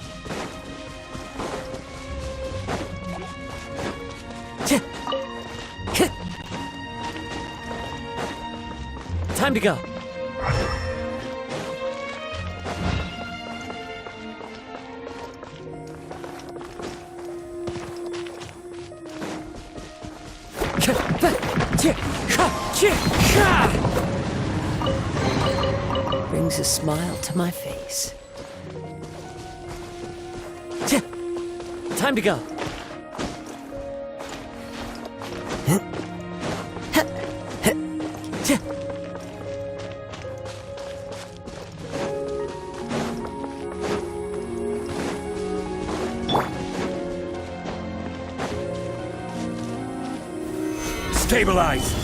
Time to go. Brings a smile to my face. Time to go. Stabilize!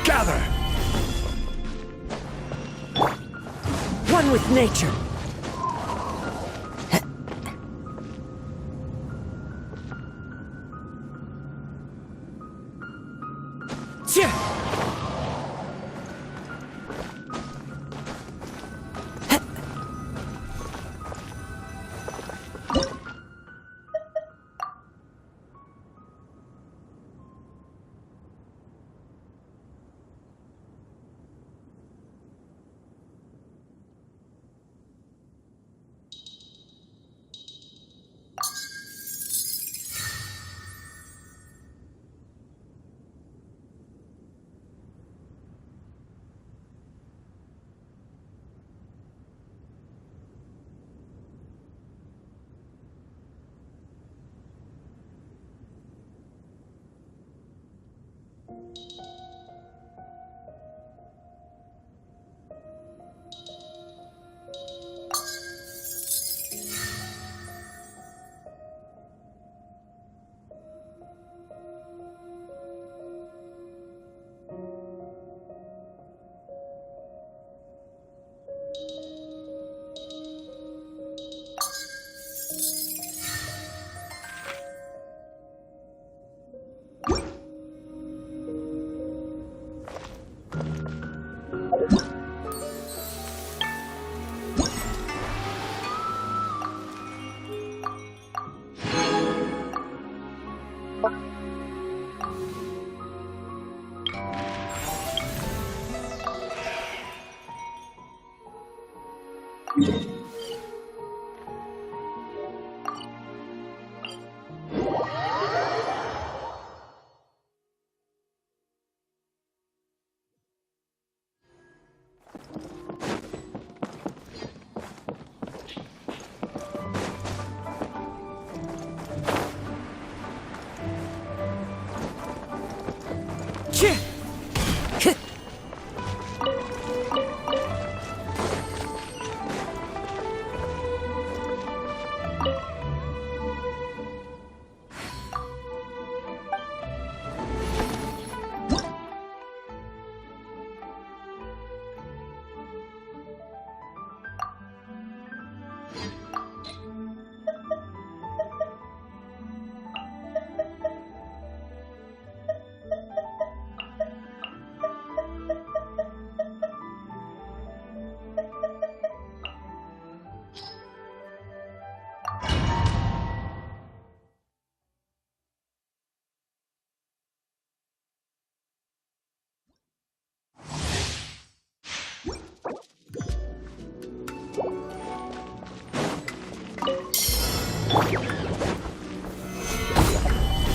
Gather! One with nature.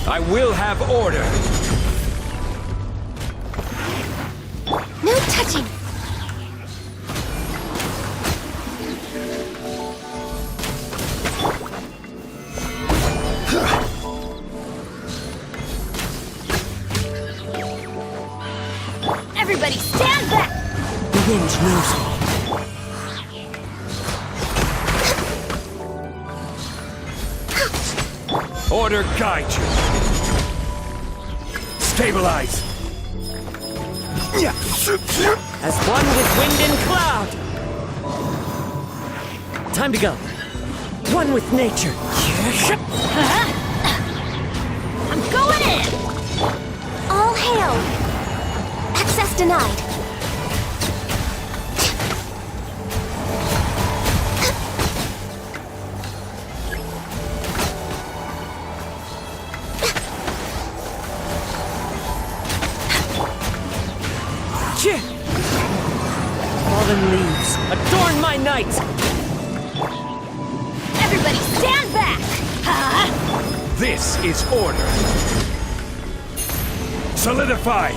I will have order. No touching. Everybody stand back! The wind knows me. Order guide you. Stabilize. As one with wind and cloud. Time to go. One with nature. I'm going in! All hail. Access denied. Fallen leaves, adorn my night! Everybody stand back! This is order. Solidify.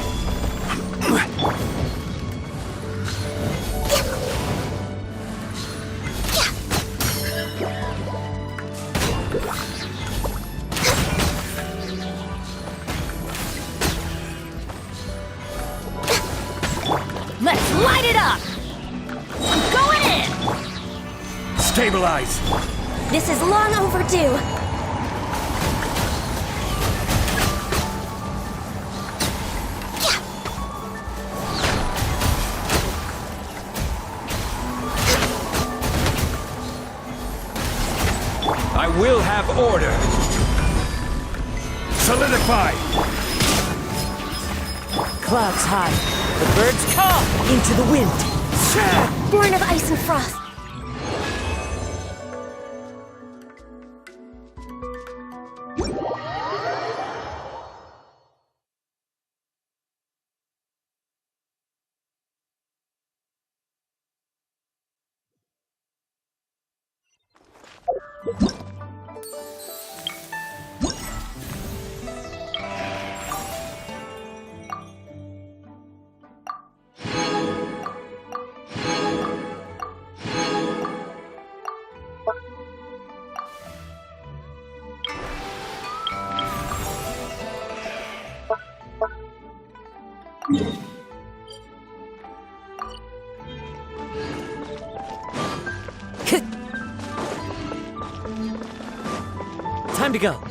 Let's light it up! I'm going in! Stabilize. This is long overdue. I will have order. Solidify. Clouds high, the birds call into the wind. Born of ice and frost. Time to go.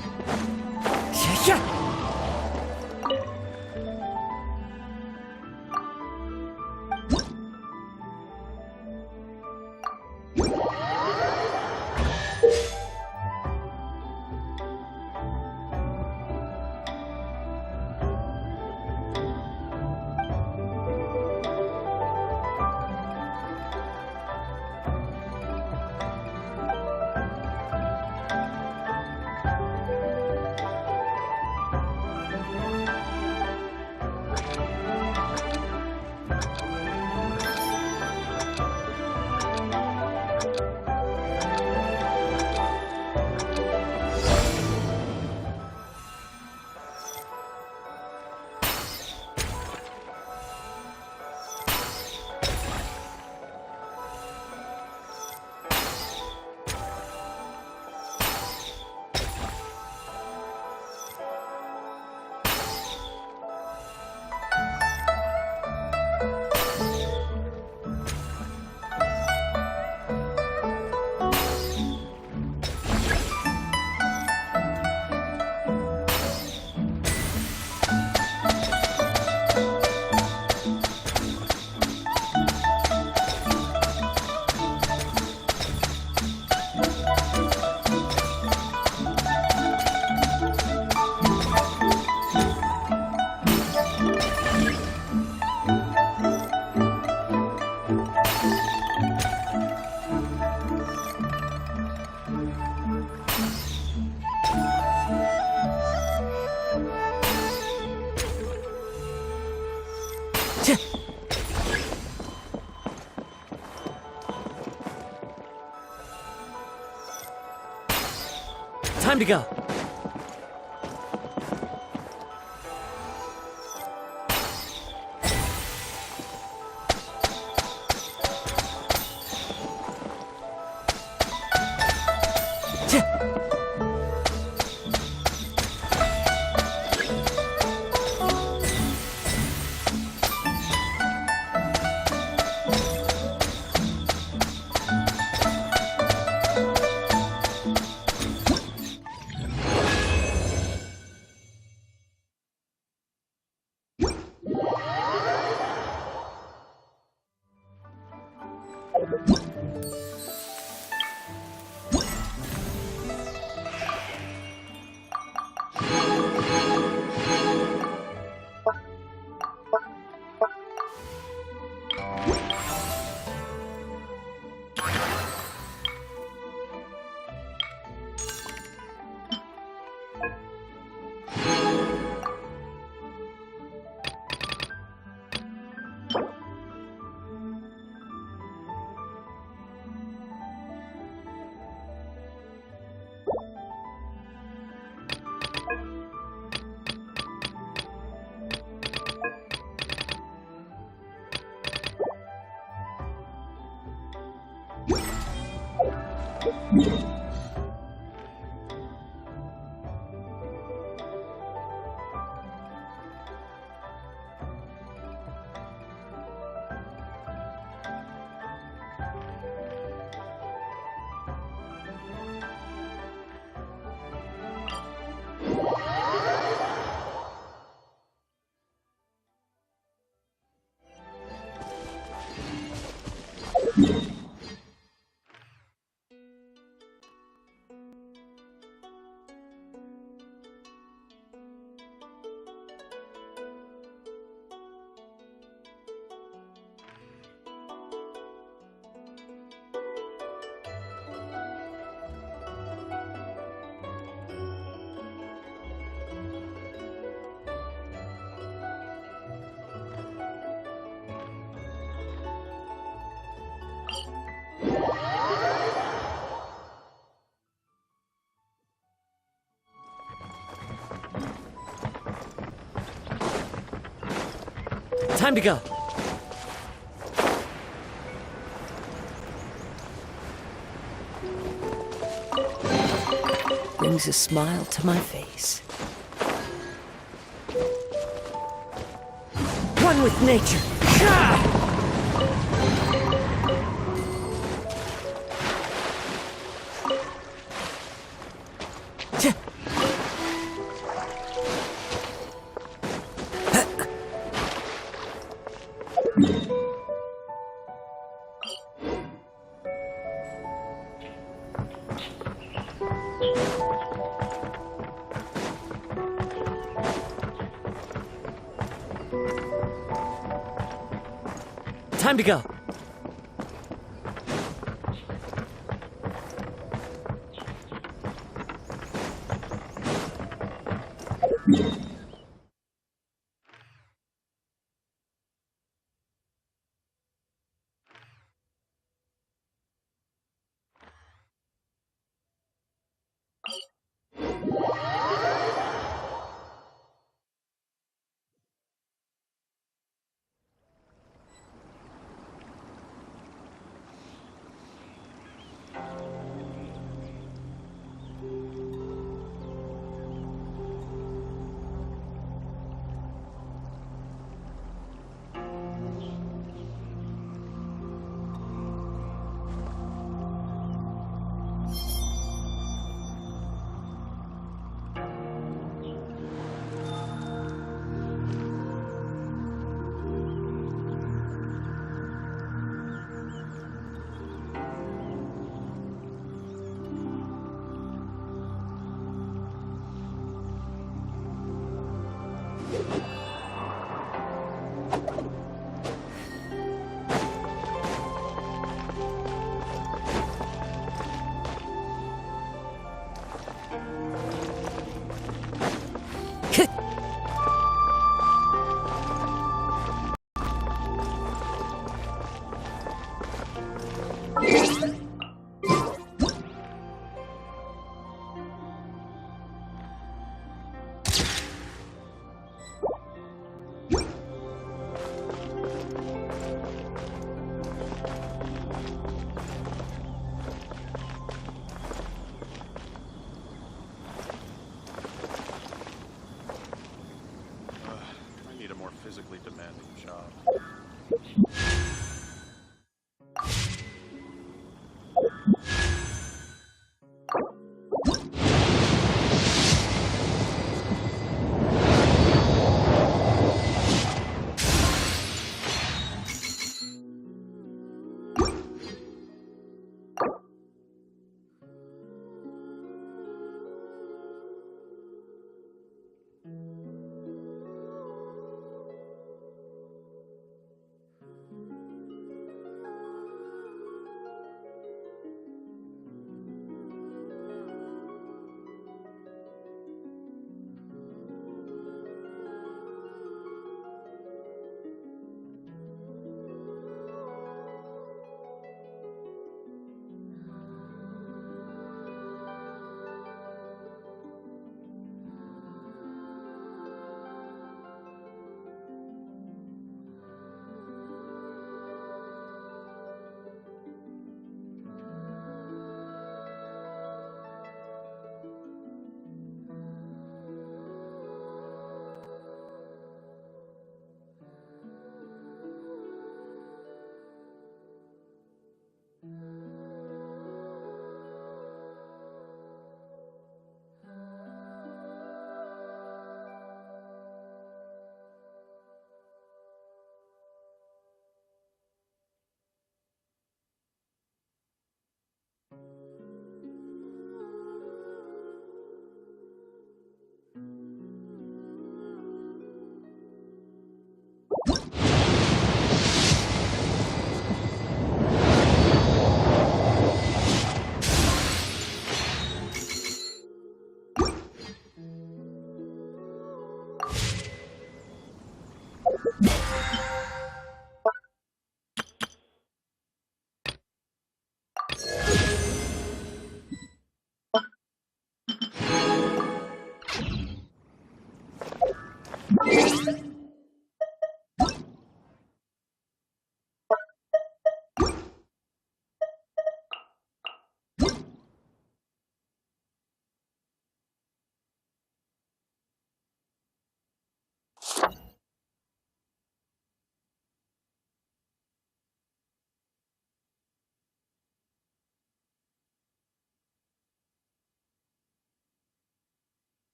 Time to go. Time to go. Brings a smile to my face. One with nature. Time to go.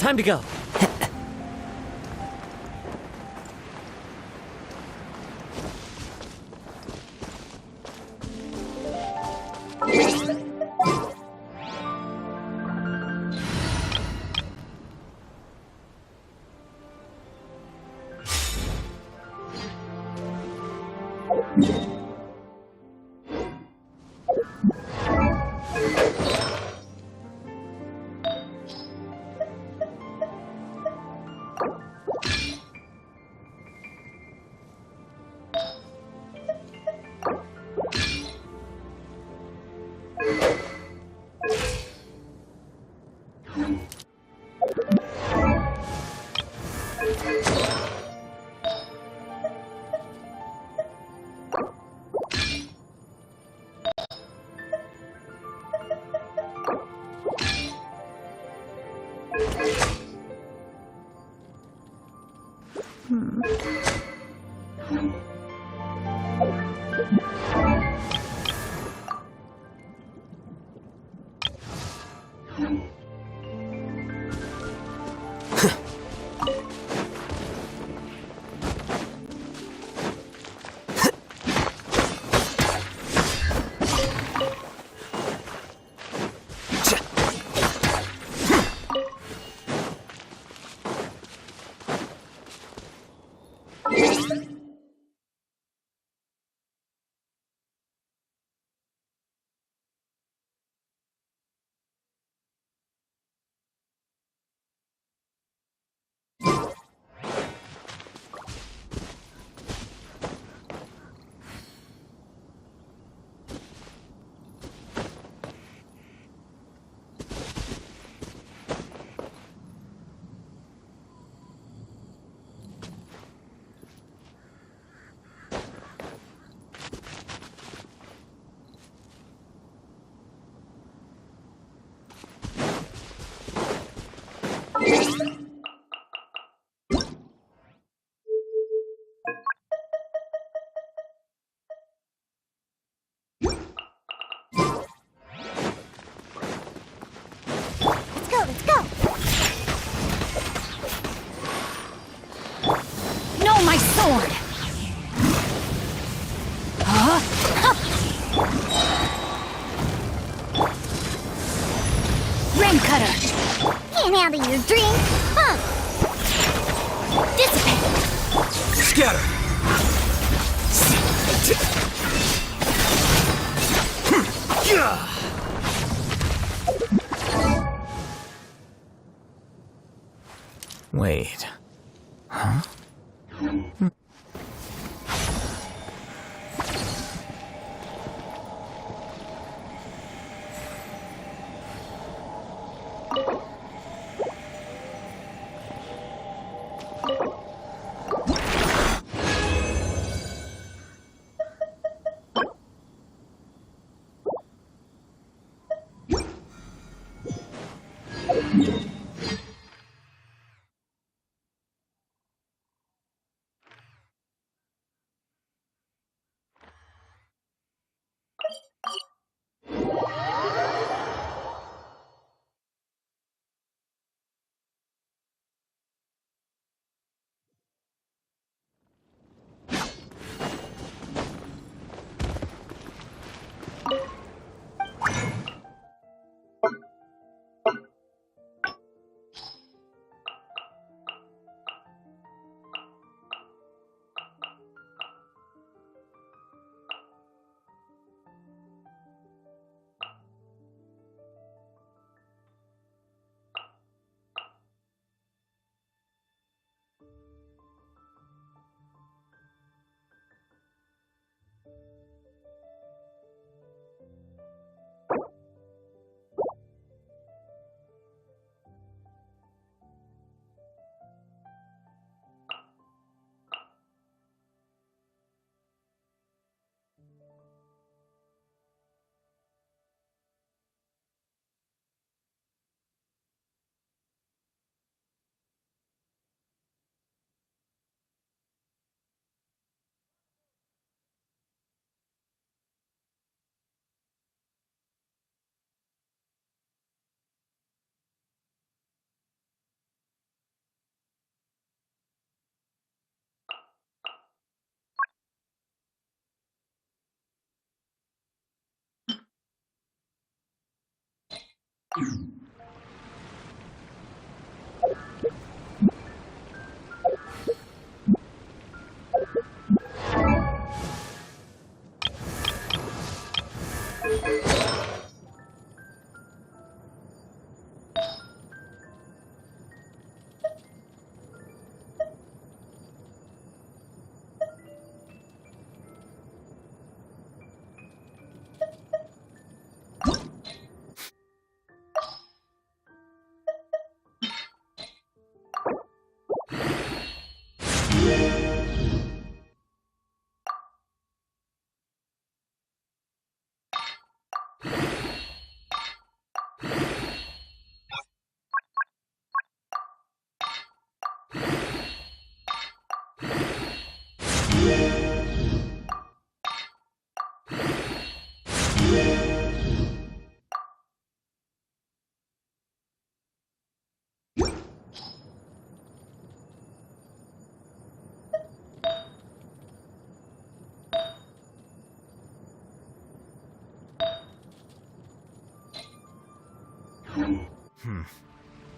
Time to go. Let's go! No, my sword! Huh? Rain cutter! Can't handle your drink, huh? Dissipate! Scatter! Wait. Huh?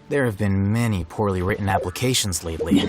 There have been many poorly written applications lately.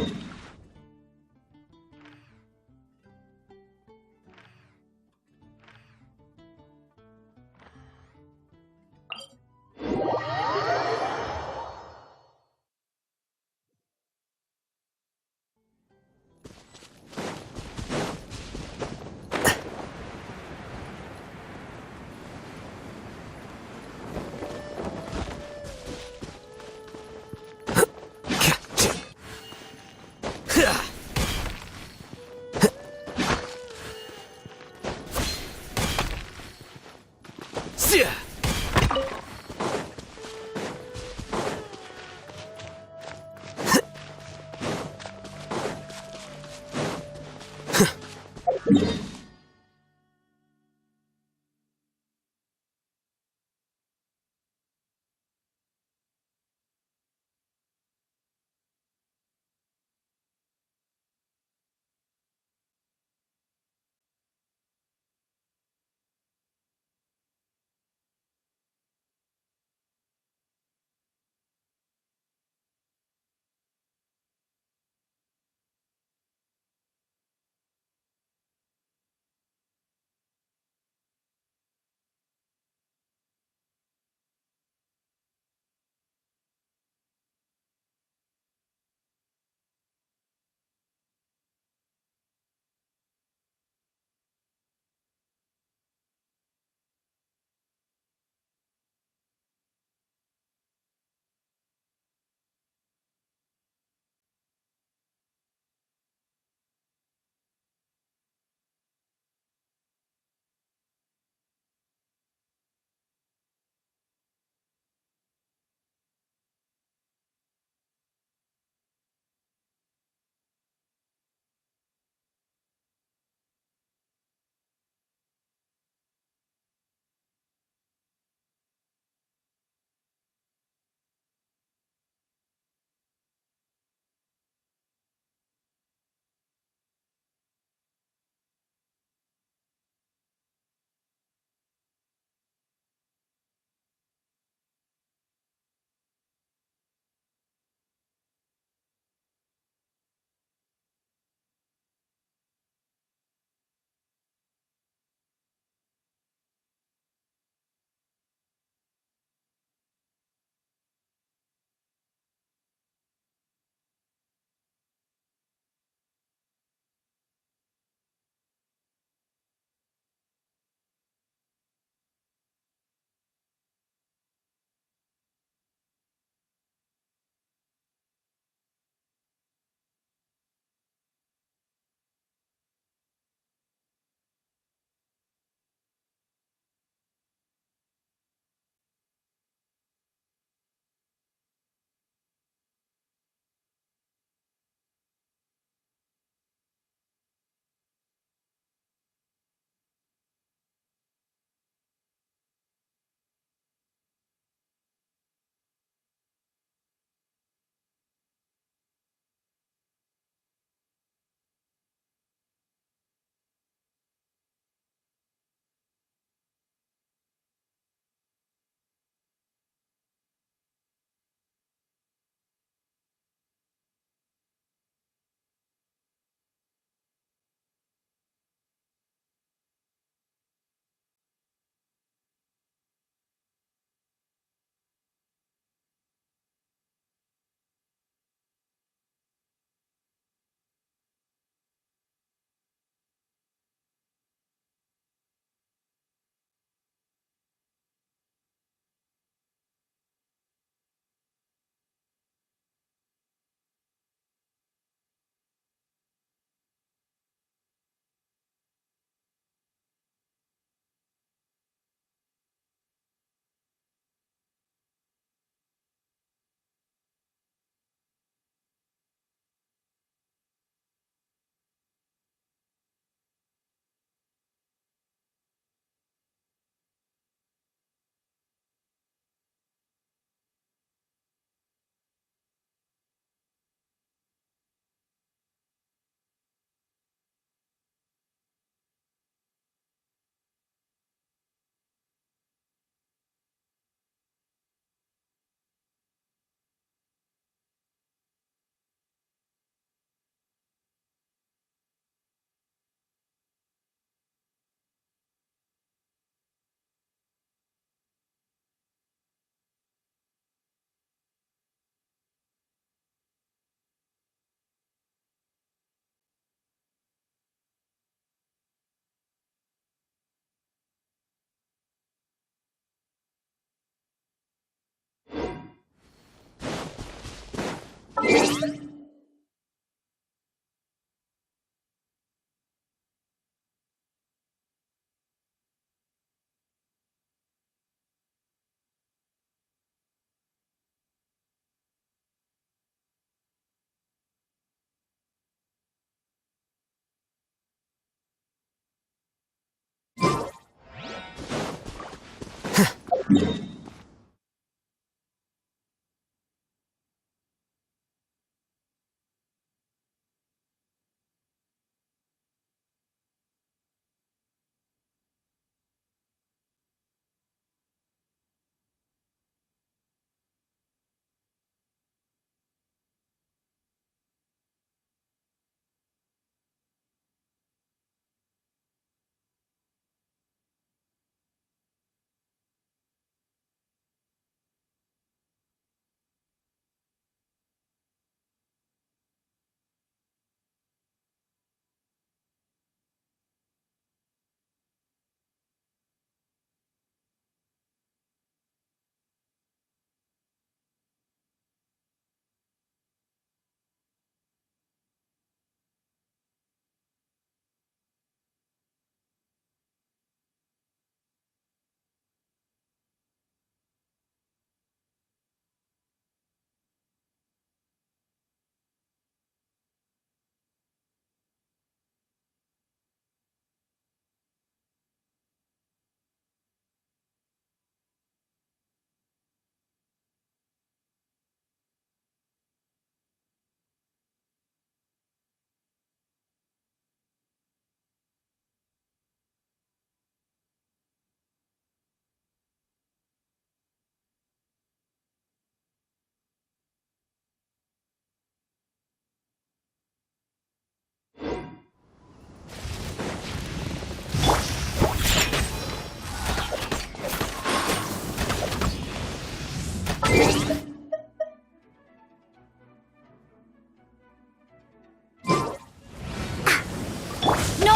No,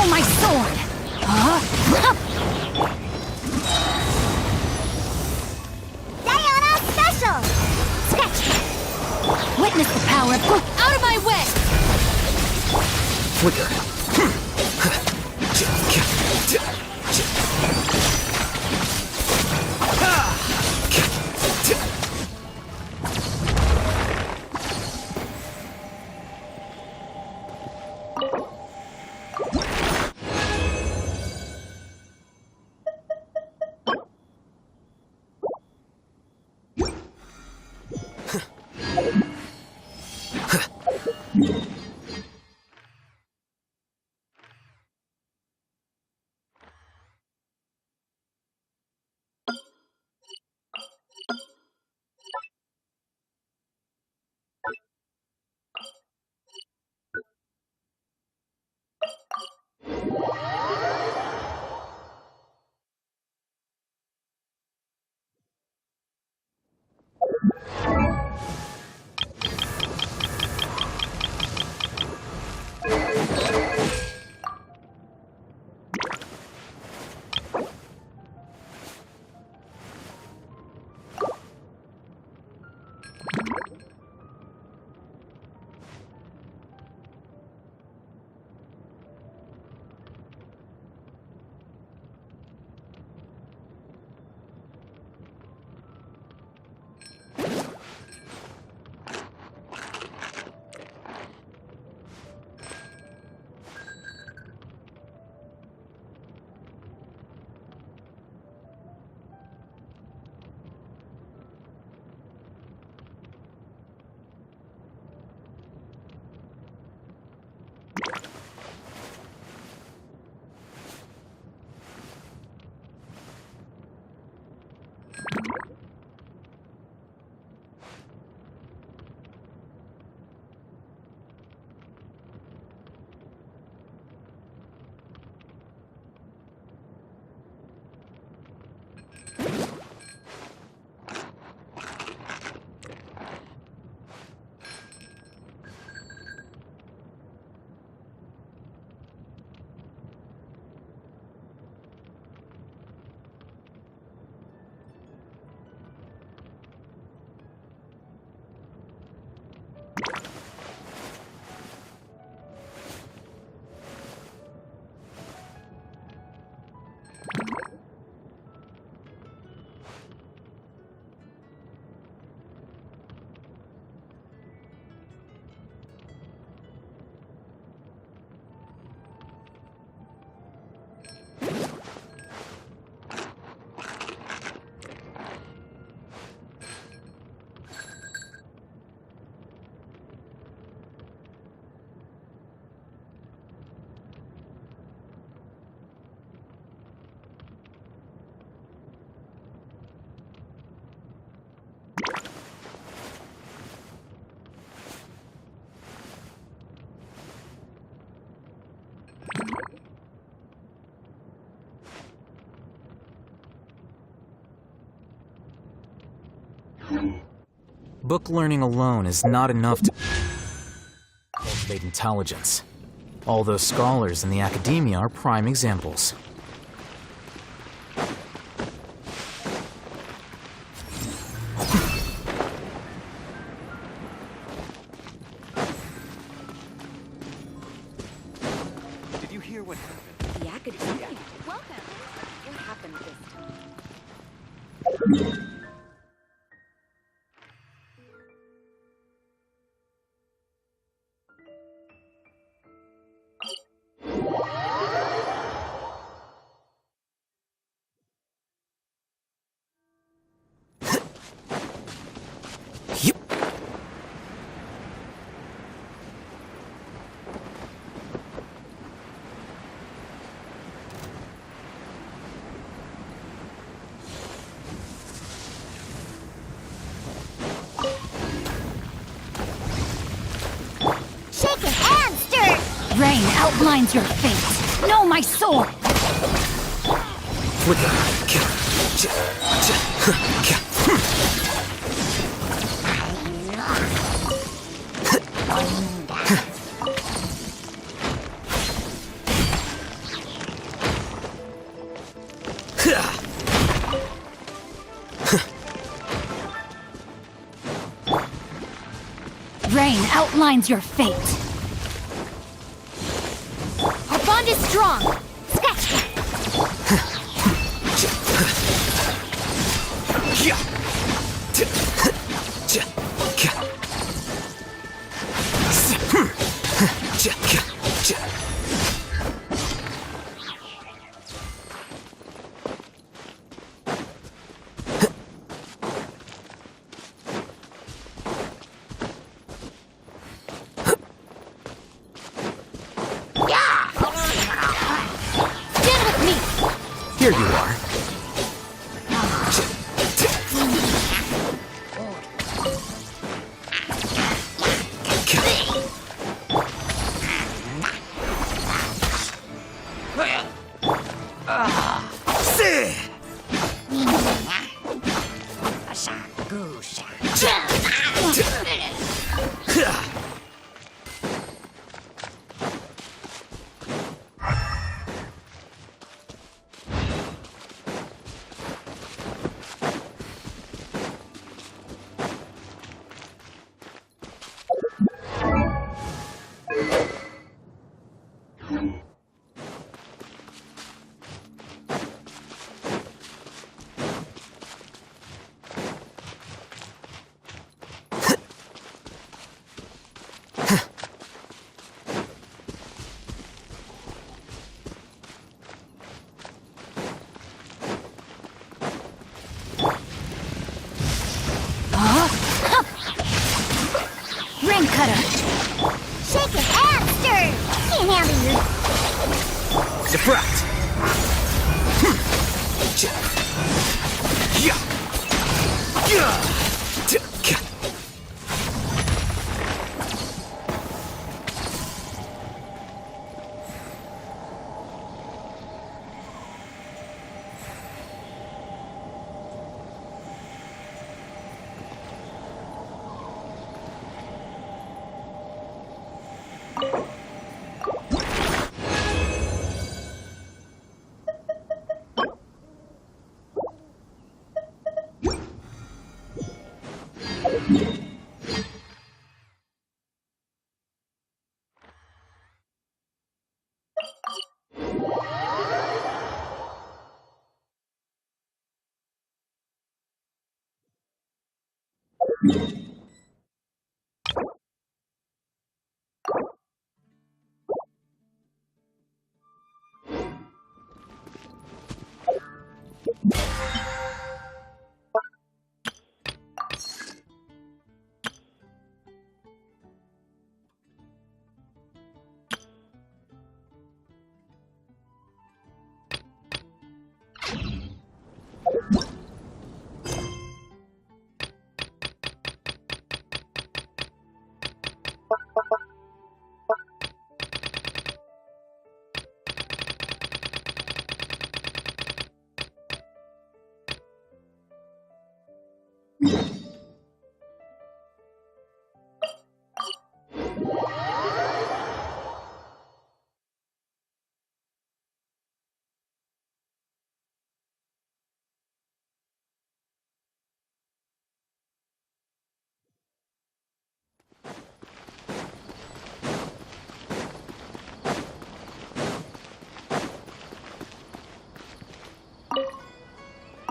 my sword! Diana Special! Sketch! Witness the power of... Out of my way! Flicker. Book learning alone is not enough to cultivate intelligence. All those scholars in the academia are prime examples. Did you hear what happened? The academia. Well then, what happened this time? Shaken and stirred! Rain outlines your fate. Know my sword! Rain outlines your fate. Our bond is strong! Scratch that! Stand with me! Here you are. Ring cutter! Shaken and stirred! Can't handle you! Defract!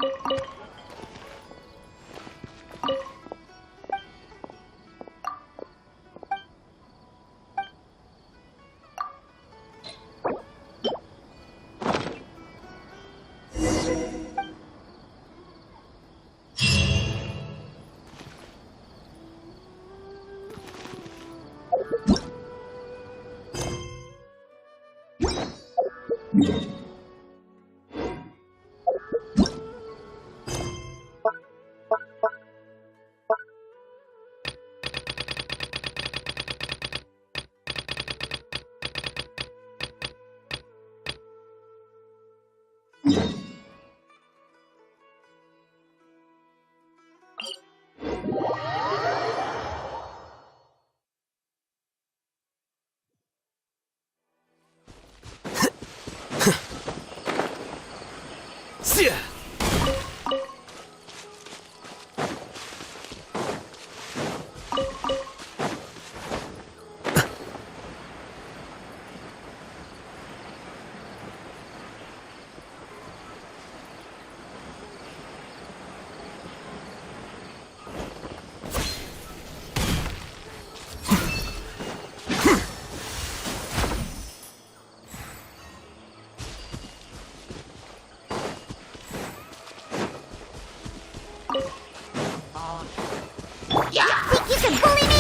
Think you can bully me?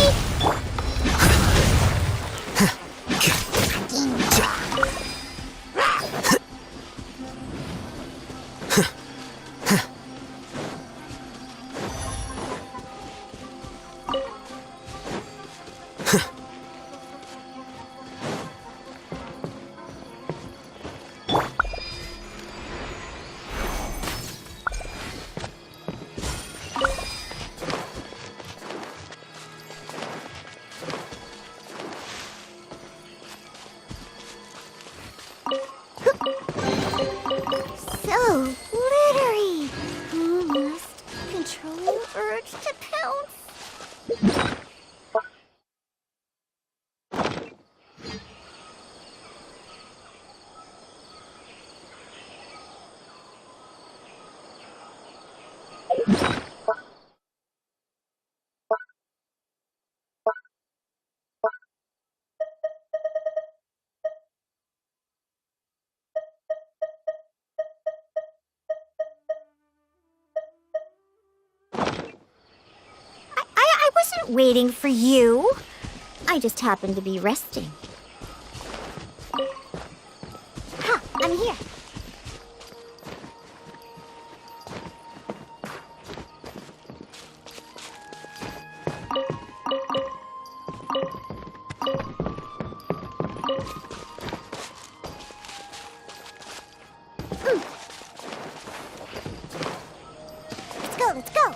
So glittery. Who must control the urge to pounce? I wasn't waiting for you. I just happened to be resting. Ha! I'm here. Let's go, let's go.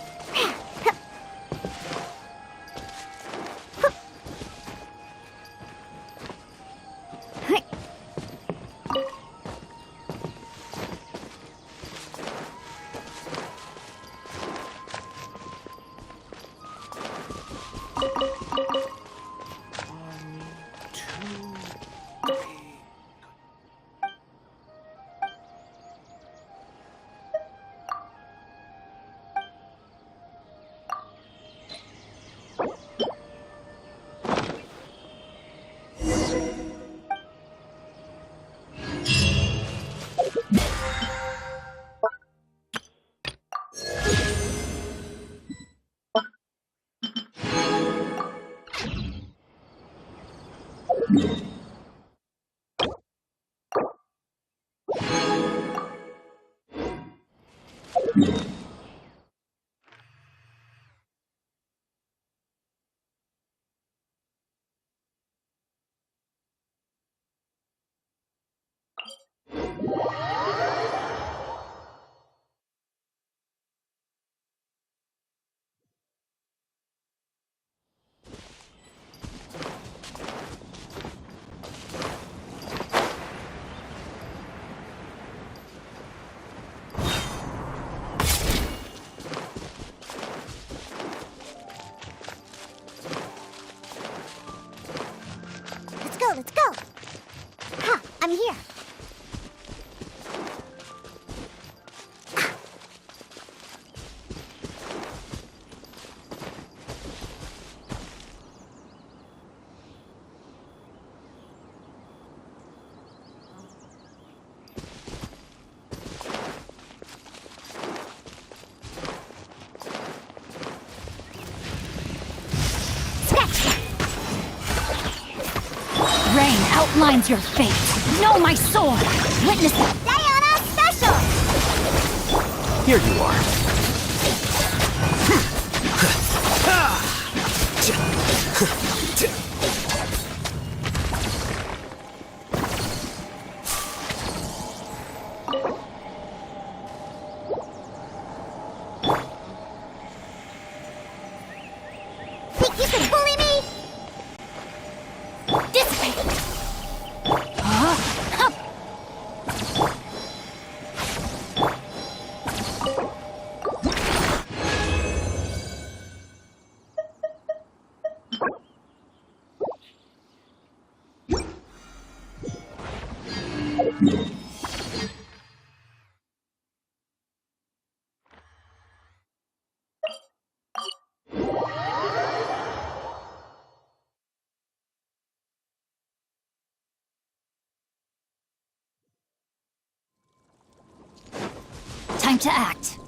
Mine's your fate. Know my sword. Witness it. Diana Special! Here you are. Think you can bully me? Dissipate. Time to act.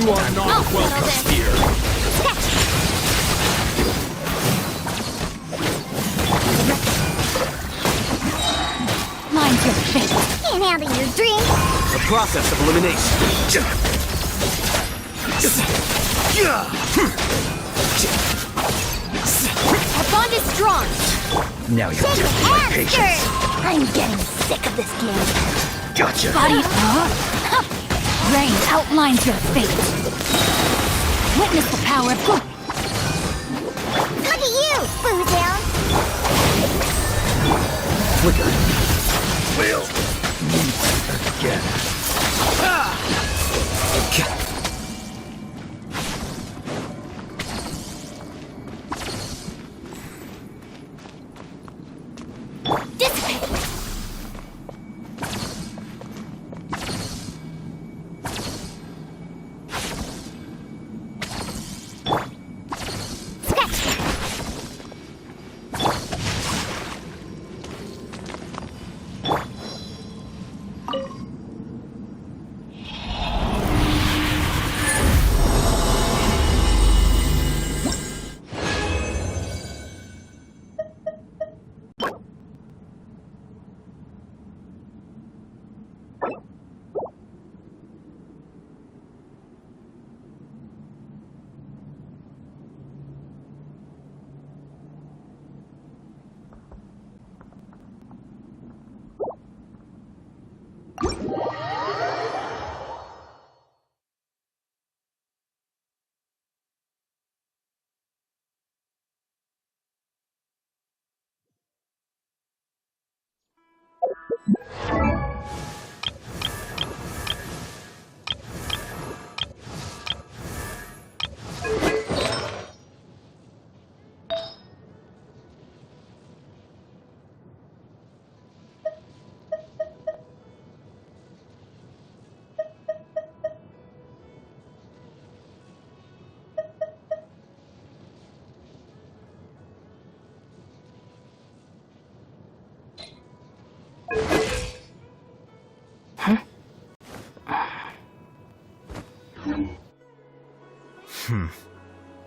You are not welcome here. Mine's your fate. Can't handle your dreams. The process of elimination. Our bond is strong. Now you're testing my patience. I'm getting sick of this game. Gotcha. Body, Rain outlines your fate. Witness the power of good. Look at you, Boozound! Flicker. Will. Meet again.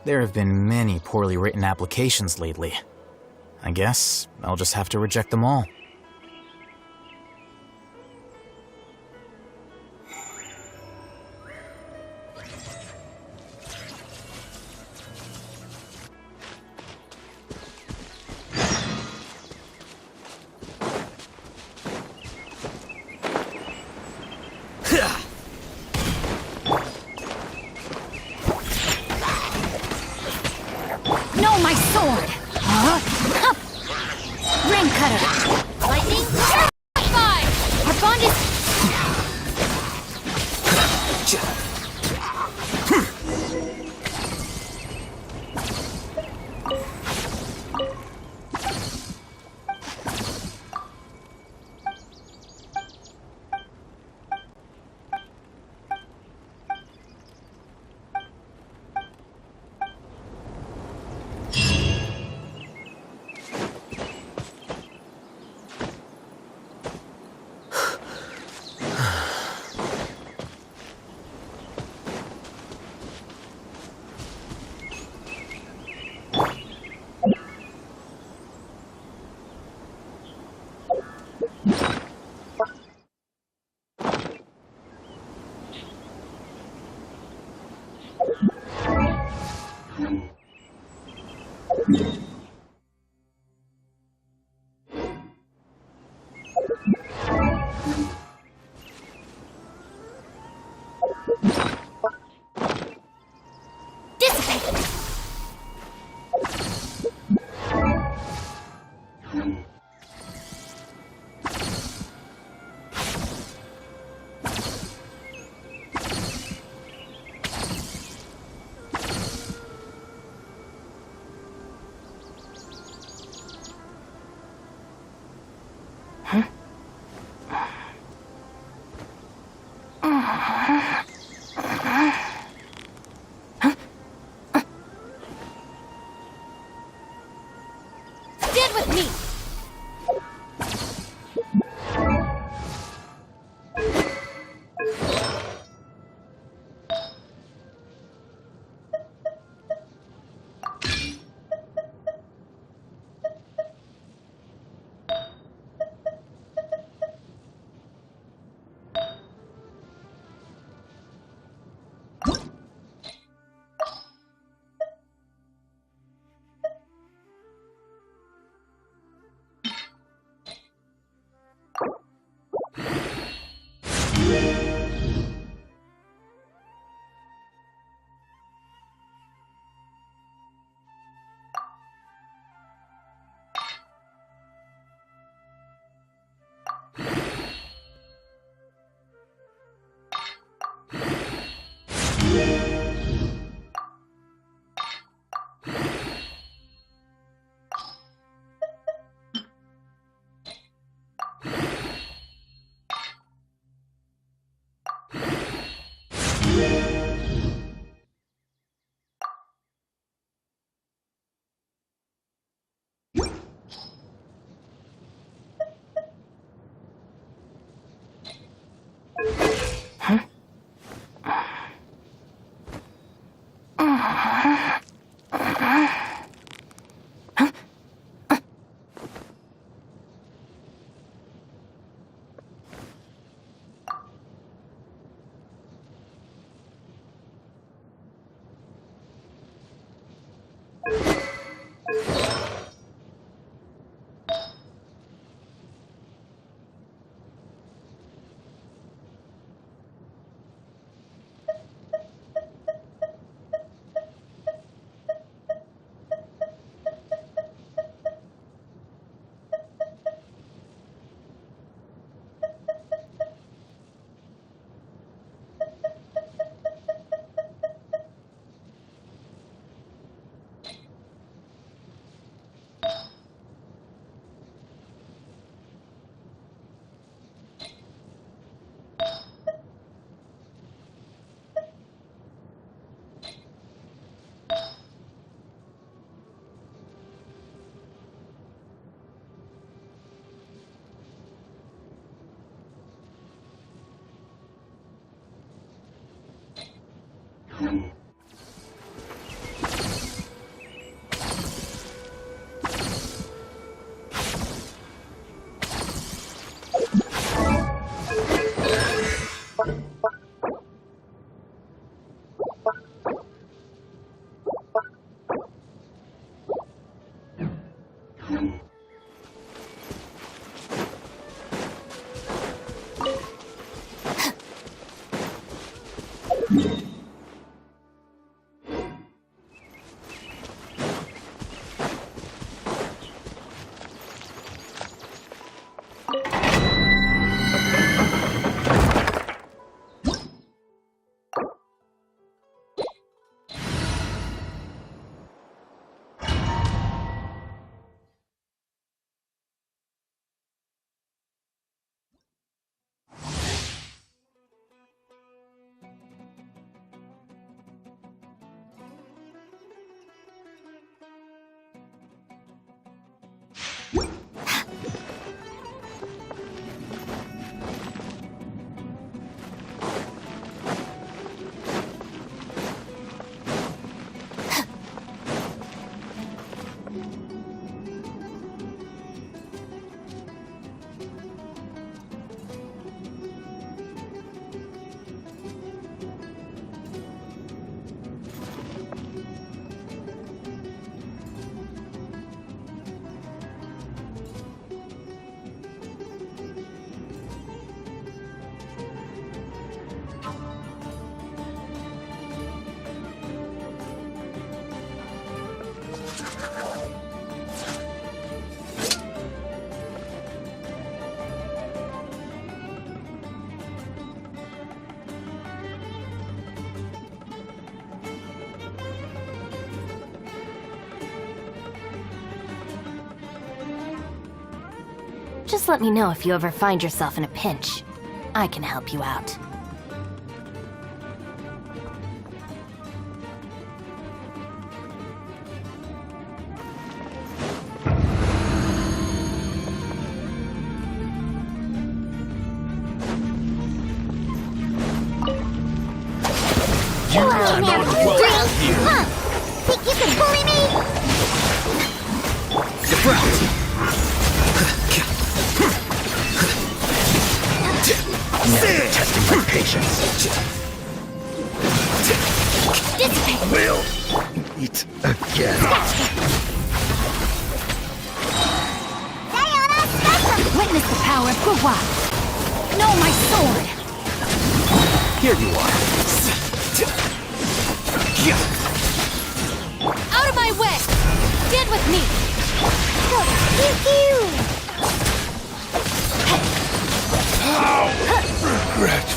There have been many poorly written applications lately. I guess I'll just have to reject them all. No, my sword! Ring cutter! Lightning! Fire! Our bond is... Stand with me! Just let me know if you ever find yourself in a pinch. I can help you out. You are not welcome here. Huh? Think you can bully me? Now you're testing my patience. We'll meet again. Witness the power of Gurwa! Know my sword! Here you are. Out of my way! Get with me! How regret.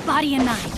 Body and mind.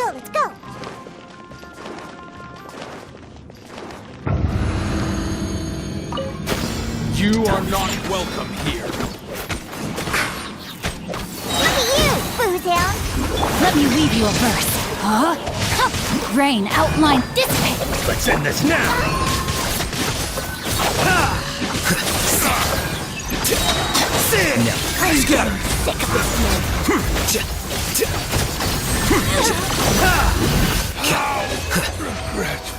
Let's go! You are not welcome here. Look at you, Boozound! Let me leave you a verse. Huh? Rain, outline, dissipate! Let's end this now. I'm getting sick of this man. How regret.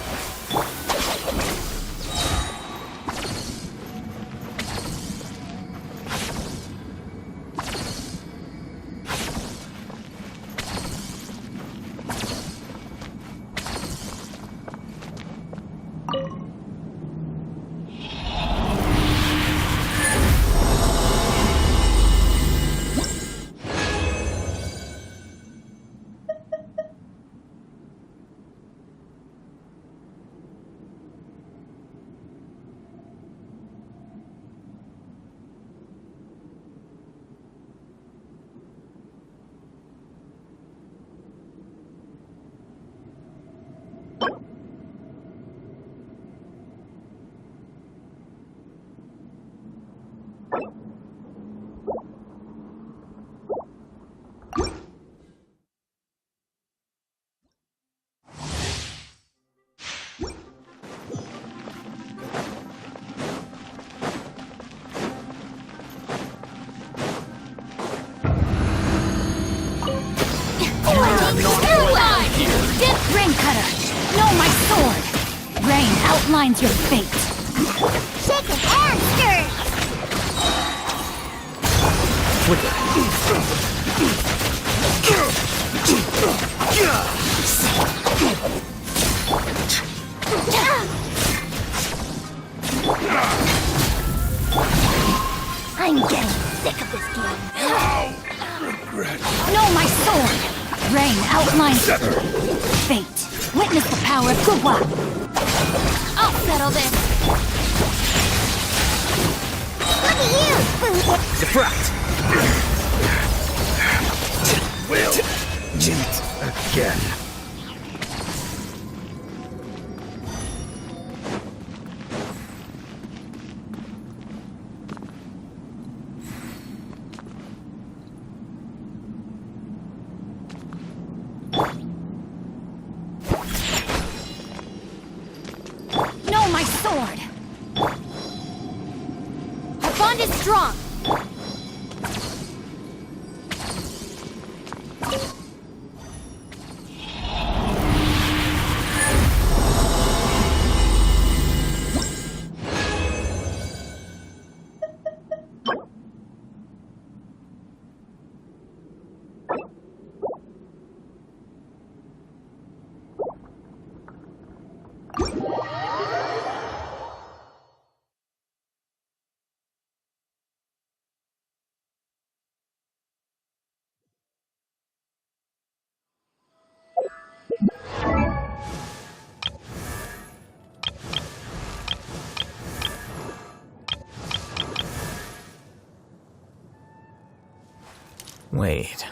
outlines your fate. Shaken and stirred. I'm getting sick of this game. Know my sword! Rain outlines fate. Witness the power of Kugwa. I'll settle this. Look at you, food. Defract! Will meet again. Know my sword! Our bond is strong! Wait.